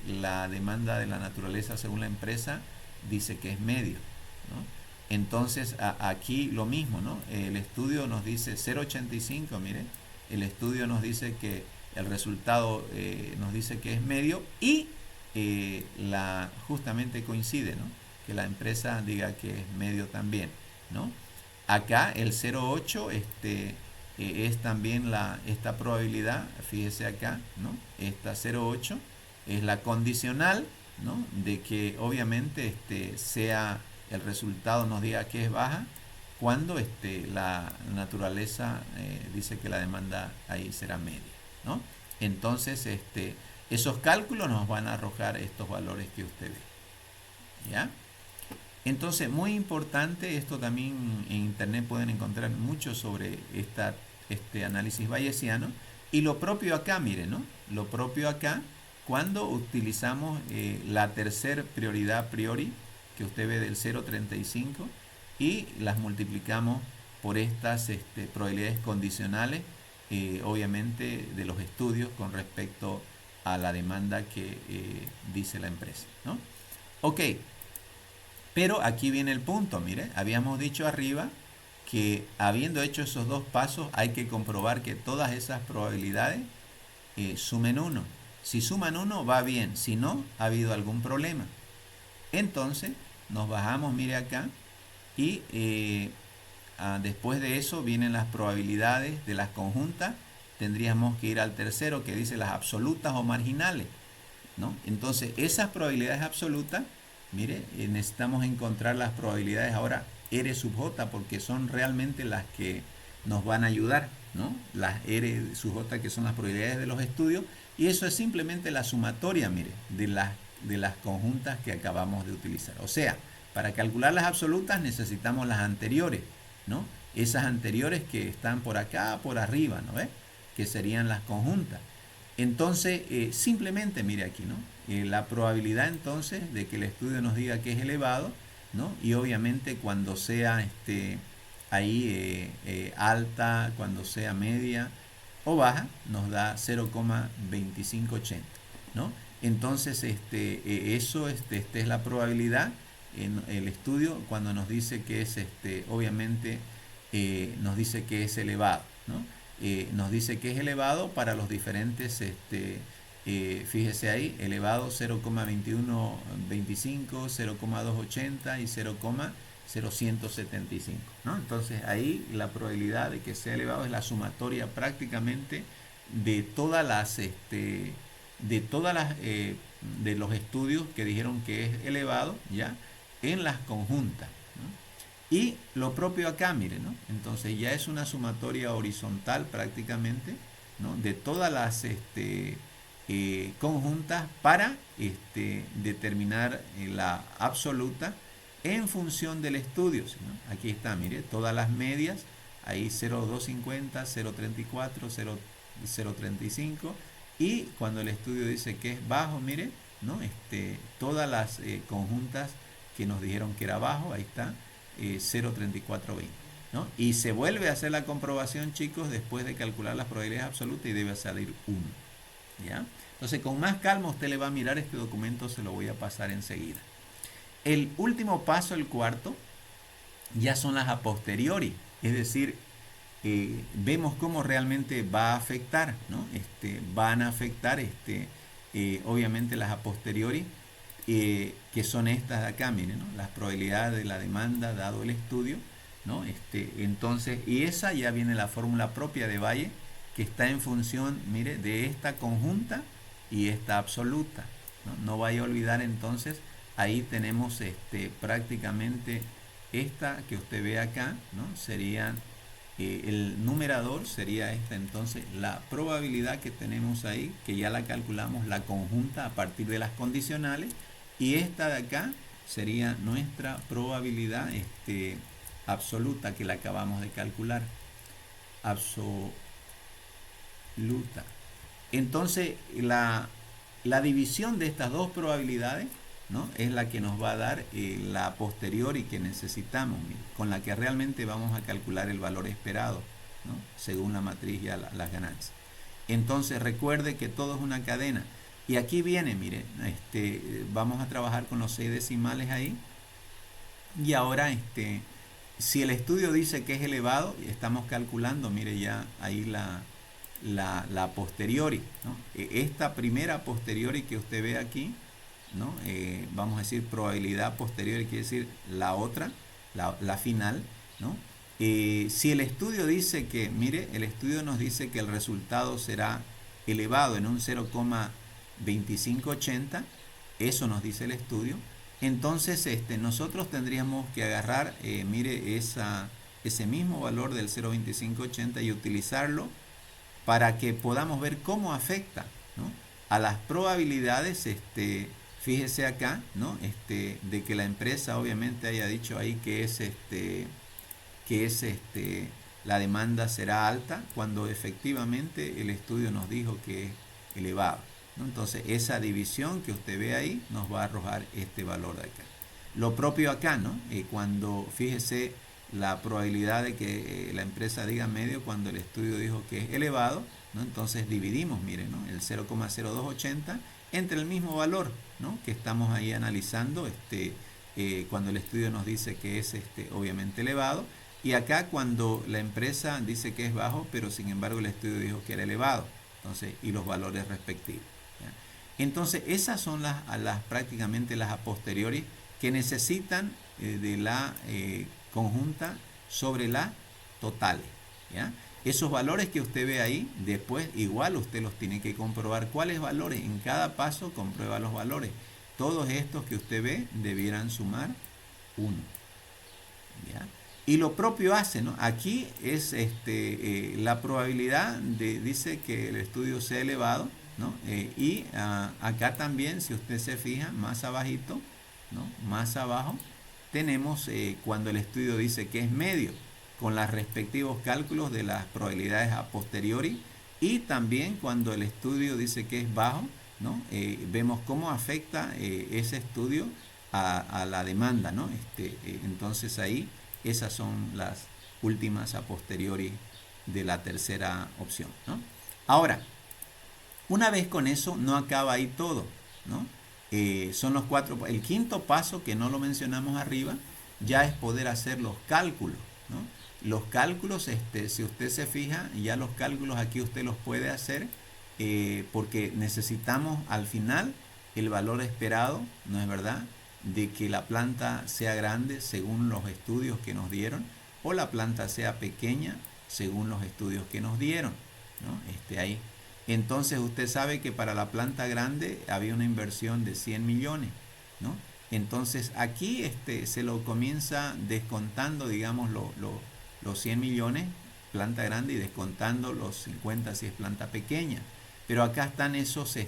la demanda de la naturaleza según la empresa dice que es medio, ¿no? Entonces aquí lo mismo, ¿no? El estudio nos dice 0,85, mire, el estudio nos dice que el resultado nos dice que es medio y justamente coincide, ¿no? Que la empresa diga que es medio también, ¿no? Acá el 0,8 es también esta probabilidad, fíjese acá, ¿no? Esta 0,8 es la condicional, ¿no? De que obviamente sea el resultado nos diga que es baja cuando la naturaleza dice que la demanda ahí será media, ¿no? Entonces esos cálculos nos van a arrojar estos valores que usted ve, ¿ya? Entonces, muy importante, esto también en internet pueden encontrar mucho sobre este análisis bayesiano. Y lo propio acá, miren, ¿no? Lo propio acá, cuando utilizamos la tercer prioridad a priori, que usted ve del 0,35, y las multiplicamos por estas probabilidades condicionales, obviamente de los estudios con respecto a la demanda que dice la empresa, ¿no? Ok. Pero aquí viene el punto, mire, habíamos dicho arriba que habiendo hecho esos dos pasos hay que comprobar que todas esas probabilidades sumen 1. Si suman 1 va bien, si no ha habido algún problema. Entonces nos bajamos, mire acá, y después de eso vienen las probabilidades de las conjuntas. Tendríamos que ir al tercero que dice las absolutas o marginales, ¿no? Entonces esas probabilidades absolutas, mire, necesitamos encontrar las probabilidades ahora R sub J porque son realmente las que nos van a ayudar, ¿no? Las R sub J que son las probabilidades de los estudios y eso es simplemente la sumatoria, mire, de las conjuntas que acabamos de utilizar. O sea, para calcular las absolutas necesitamos las anteriores, ¿no? Esas anteriores que están por acá, por arriba, ¿no ve? Que serían las conjuntas. Entonces, simplemente mire aquí, ¿no? La probabilidad entonces de que el estudio nos diga que es elevado, ¿no? Y obviamente cuando sea ahí alta, cuando sea media o baja, nos da 0,2580, ¿no? Entonces, eso es la probabilidad en el estudio cuando nos dice que es, obviamente, nos dice que es elevado, ¿no? Nos dice que es elevado para los diferentes, fíjese ahí, elevado 0,2125, 0,280 y 0,0175, ¿no? Entonces ahí la probabilidad de que sea elevado es la sumatoria prácticamente de todas las, de los estudios que dijeron que es elevado, ¿ya? En las conjuntas, ¿no? Y lo propio acá, mire, ¿no? Entonces ya es una sumatoria horizontal prácticamente, ¿no? De todas las conjuntas para determinar la absoluta en función del estudio, ¿no? Aquí está, mire, todas las medias, ahí 0,250, 0,34, 0,35 y cuando el estudio dice que es bajo, mire, ¿no? Todas las conjuntas que nos dijeron que era bajo, ahí está, 0,3420, ¿no? Y se vuelve a hacer la comprobación, chicos, después de calcular las probabilidades absolutas y debe salir 1, ¿ya? Entonces, con más calma usted le va a mirar este documento, se lo voy a pasar enseguida. El último paso, el cuarto, ya son las a posteriori, es decir, vemos cómo realmente va a afectar, ¿no? Van a afectar, obviamente las a posteriori, que son estas de acá, miren, ¿no? Las probabilidades de la demanda dado el estudio, ¿no? Entonces, y esa ya viene la fórmula propia de Valle, que está en función, mire, de esta conjunta y esta absoluta, ¿no? No vaya a olvidar entonces, ahí tenemos prácticamente esta que usted ve acá, ¿no? Serían el numerador sería esta, entonces la probabilidad que tenemos ahí, que ya la calculamos, la conjunta a partir de las condicionales, y esta de acá sería nuestra probabilidad absoluta, que la acabamos de calcular, absoluta. Entonces la división de estas dos probabilidades, ¿no? Es la que nos va a dar la posteriori que necesitamos, con la que realmente vamos a calcular el valor esperado, ¿no? Según la matriz y las ganancias. Entonces recuerde que todo es una cadena. Y aquí viene, mire, vamos a trabajar con los 6 decimales ahí. Y ahora, si el estudio dice que es elevado, estamos calculando, mire ya ahí la posteriori, ¿no? Esta primera posteriori que usted ve aquí, ¿no? Vamos a decir probabilidad posterior, quiere decir la otra, la final, ¿no? Si el estudio dice que, mire, el estudio nos dice que el resultado será elevado en un 0,2580, eso nos dice el estudio, entonces nosotros tendríamos que agarrar, mire, ese mismo valor del 0,2580 y utilizarlo para que podamos ver cómo afecta, ¿no? A las probabilidades, fíjese acá, ¿no? De que la empresa obviamente haya dicho ahí que la demanda será alta, cuando efectivamente el estudio nos dijo que es elevado, ¿no? Entonces esa división que usted ve ahí nos va a arrojar este valor de acá. Lo propio acá, ¿no? Cuando, fíjese, la probabilidad de que la empresa diga medio cuando el estudio dijo que es elevado, ¿no? Entonces dividimos, miren, ¿no? El 0,0280 entre el mismo valor, ¿no? Que estamos ahí analizando, cuando el estudio nos dice que es obviamente elevado, y acá cuando la empresa dice que es bajo, pero sin embargo el estudio dijo que era elevado, entonces, y los valores respectivos, ¿ya? Entonces esas son prácticamente las a posteriori que necesitan de la conjunta sobre la totales, ¿ya? Esos valores que usted ve ahí, después igual usted los tiene que comprobar. ¿Cuáles valores? En cada paso comprueba los valores. Todos estos que usted ve debieran sumar 1, ¿ya? Y lo propio hace, ¿no? Aquí es la probabilidad dice que el estudio sea elevado, ¿no? Y acá también, si usted se fija, más abajito, ¿no? Más abajo, tenemos cuando el estudio dice que es medio, con los respectivos cálculos de las probabilidades a posteriori, y también cuando el estudio dice que es bajo, ¿no? Vemos cómo afecta ese estudio a la demanda, ¿no? Entonces ahí esas son las últimas a posteriori de la tercera opción, ¿no? Ahora, una vez con eso, no acaba ahí todo, ¿no? Son los 4. El quinto paso, que no lo mencionamos arriba, ya es poder hacer los cálculos, ¿no? Los cálculos, si usted se fija, ya los cálculos aquí usted los puede hacer, porque necesitamos al final el valor esperado, ¿no es verdad?, de que la planta sea grande según los estudios que nos dieron, o la planta sea pequeña según los estudios que nos dieron, ¿no? Ahí. Entonces usted sabe que para la planta grande había una inversión de 100 millones, ¿no? Entonces aquí se lo comienza descontando, digamos, los 100 millones, planta grande, y descontando los 50 si es planta pequeña. Pero acá están esos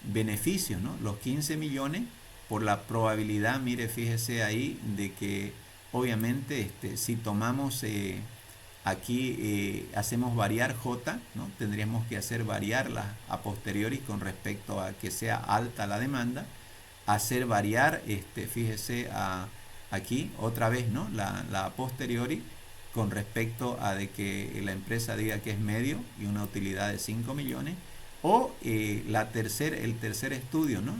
beneficios, ¿no? Los 15 millones por la probabilidad, mire, fíjese ahí, de que obviamente si tomamos aquí hacemos variar J, ¿no? Tendríamos que hacer variarla a posteriori con respecto a que sea alta la demanda, hacer variar, fíjese, aquí otra vez, ¿no? La a posteriori con respecto a de que la empresa diga que es medio y una utilidad de 5 millones, o el tercer estudio, ¿no?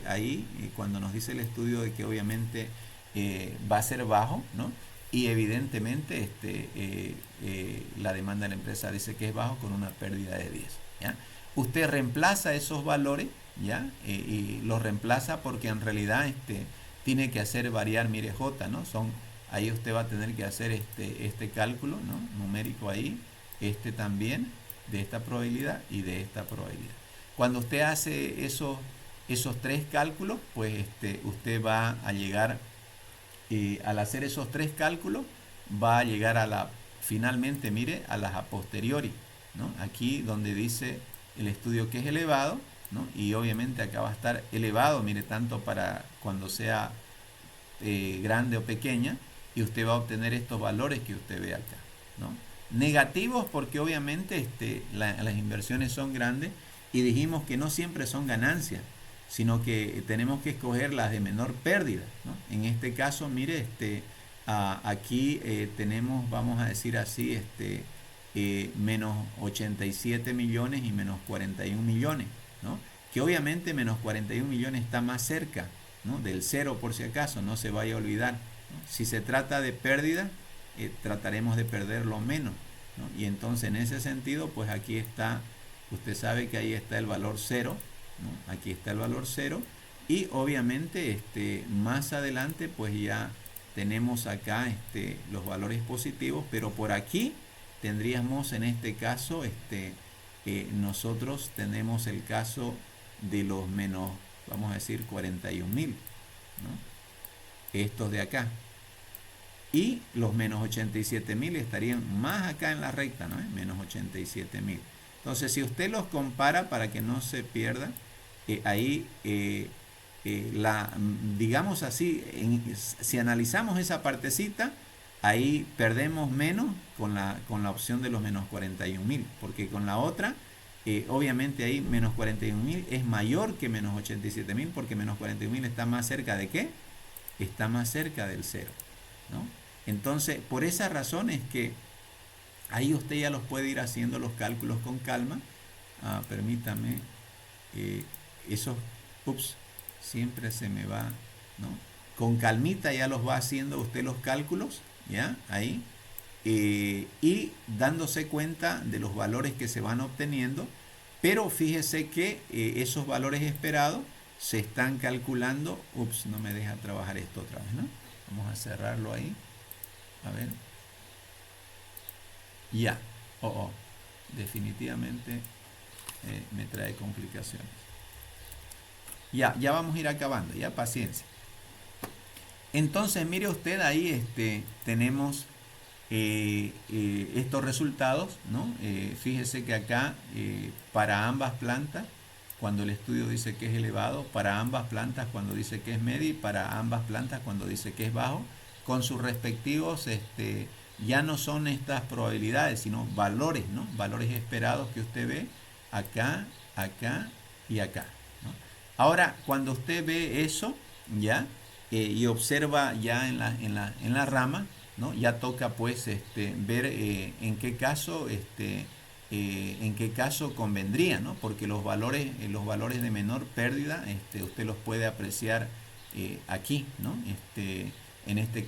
Ahí cuando nos dice el estudio de que obviamente va a ser bajo, ¿no? Y evidentemente la demanda de la empresa dice que es bajo con una pérdida de 10, ¿ya? Usted reemplaza esos valores, ¿ya? Y los reemplaza porque en realidad tiene que hacer variar, mire, J, ¿no? Ahí usted va a tener que hacer este cálculo, ¿no? Numérico ahí, también, de esta probabilidad y de esta probabilidad. Cuando usted hace esos tres cálculos, pues usted va a llegar, al hacer esos tres cálculos, va a llegar finalmente, mire, a las a posteriori, ¿no? Aquí donde dice el estudio que es elevado, ¿no? Y obviamente acá va a estar elevado, mire, tanto para cuando sea grande o pequeña, y usted va a obtener estos valores que usted ve acá, ¿no? Negativos porque obviamente las inversiones son grandes y dijimos que no siempre son ganancias, sino que tenemos que escoger las de menor pérdida, ¿no? En este caso, mire, aquí tenemos, vamos a decir así, menos 87 millones y menos 41 millones, ¿no? Que obviamente menos 41 millones está más cerca, ¿no? Del cero, por si acaso, no se vaya a olvidar, ¿no? Si se trata de pérdida, trataremos de perderlo menos, ¿no? Y entonces en ese sentido, pues aquí está, usted sabe que ahí está el valor cero, ¿no? Aquí está el valor cero, y obviamente más adelante pues ya tenemos acá los valores positivos, pero por aquí tendríamos en este caso, nosotros tenemos el caso de los menos, vamos a decir, 41.000, ¿no? Estos de acá. Y los menos 87.000 estarían más acá en la recta, ¿no? Menos 87.000. Entonces, si usted los compara para que no se pierda, ahí, digamos así, si analizamos esa partecita, ahí perdemos menos con la opción de los menos 41.000, porque con la otra, obviamente ahí menos 41.000 es mayor que menos 87.000, porque menos 41.000 está más cerca de ¿qué? Está más cerca del cero, ¿no? Entonces, por esa razón es que ahí usted ya los puede ir haciendo los cálculos con calma. Permítame, esos, siempre se me va, ¿no? Con calmita ya los va haciendo usted los cálculos, ¿ya? Ahí. Y dándose cuenta de los valores que se van obteniendo, pero fíjese que esos valores esperados se están calculando. No me deja trabajar esto otra vez, ¿no? Vamos a cerrarlo ahí. A ver. Ya. Definitivamente me trae complicaciones. Ya vamos a ir acabando, ya, paciencia. Entonces, mire usted ahí, tenemos estos resultados, ¿no? Fíjese que acá, para ambas plantas, cuando el estudio dice que es elevado, para ambas plantas cuando dice que es medio, y para ambas plantas cuando dice que es bajo, con sus respectivos, ya no son estas probabilidades, sino valores, ¿no? Valores esperados que usted ve acá, acá y acá, ¿no? Ahora, cuando usted ve eso, ya, y observa ya en la rama, ¿no? Ya toca pues ver en qué caso convendría, ¿no? Porque los valores de menor pérdida, usted los puede apreciar aquí, ¿no? En este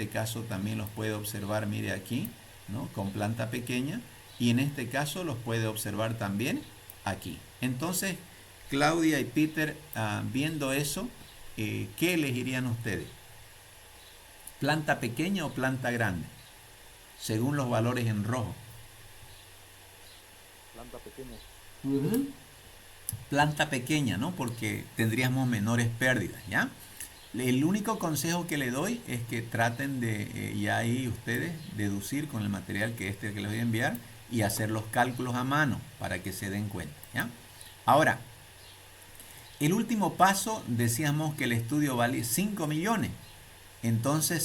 caso también los puede observar, mire aquí, ¿no? Con planta pequeña, y en este caso los puede observar también aquí. Entonces, Claudia y Peter, viendo eso, ¿qué elegirían ustedes? ¿Planta pequeña o planta grande? Según los valores en rojo. Planta pequeña. Planta pequeña, ¿no? Porque tendríamos menores pérdidas, ¿ya? El único consejo que le doy es que traten de, ya ahí ustedes, deducir con el material que les voy a enviar y hacer los cálculos a mano para que se den cuenta, ¿ya? Ahora, el último paso, decíamos que el estudio vale 5 millones. Entonces,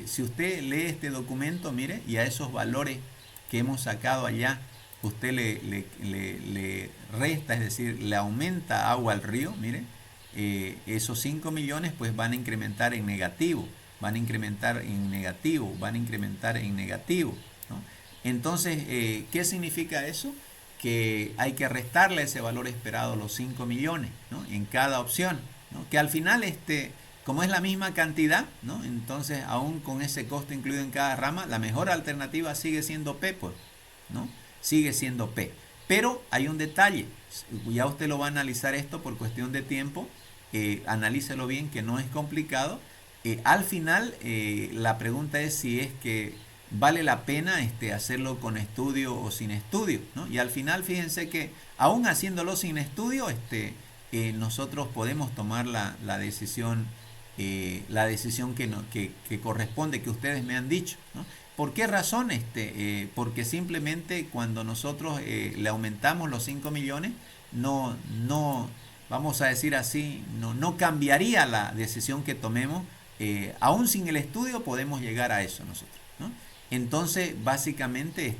si usted lee este documento, mire, y a esos valores que hemos sacado allá, usted le resta, es decir, le aumenta agua al río, mire, esos 5 millones pues van a incrementar en negativo, van a incrementar en negativo, van a incrementar en negativo, ¿no? Entonces, ¿qué significa eso? Que hay que restarle ese valor esperado, los 5 millones, ¿no? En cada opción, ¿no? Que al final, como es la misma cantidad, ¿no? Entonces, aún con ese costo incluido en cada rama, la mejor alternativa sigue siendo P, pues, ¿no? Sigue siendo P. Pero hay un detalle, ya usted lo va a analizar esto por cuestión de tiempo, analícelo bien, que no es complicado. Al final, la pregunta es si es que vale la pena hacerlo con estudio o sin estudio, ¿no? Y al final, fíjense que aún haciéndolo sin estudio, nosotros podemos tomar la decisión, que corresponde, que ustedes me han dicho, ¿no? ¿Por qué razón? Porque simplemente cuando nosotros le aumentamos los 5 millones, no, vamos a decir así, no cambiaría la decisión que tomemos. Aún sin el estudio podemos llegar a eso nosotros, ¿no? Entonces, básicamente,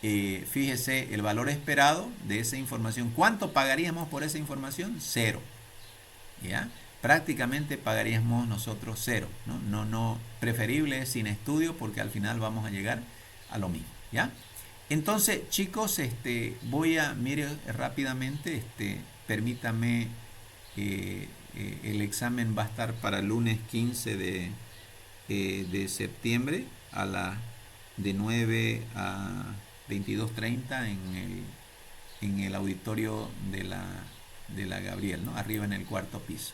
fíjese el valor esperado de esa información. ¿Cuánto pagaríamos por esa información? Cero. ¿Ya? Prácticamente pagaríamos nosotros cero, ¿no? No, preferible es sin estudio porque al final vamos a llegar a lo mismo, ¿ya? Entonces, chicos, mire rápidamente, permítame, el examen va a estar para el lunes 15 de septiembre de 9 a 22:30 en el auditorio de la Gabriel, ¿no? Arriba en el cuarto piso.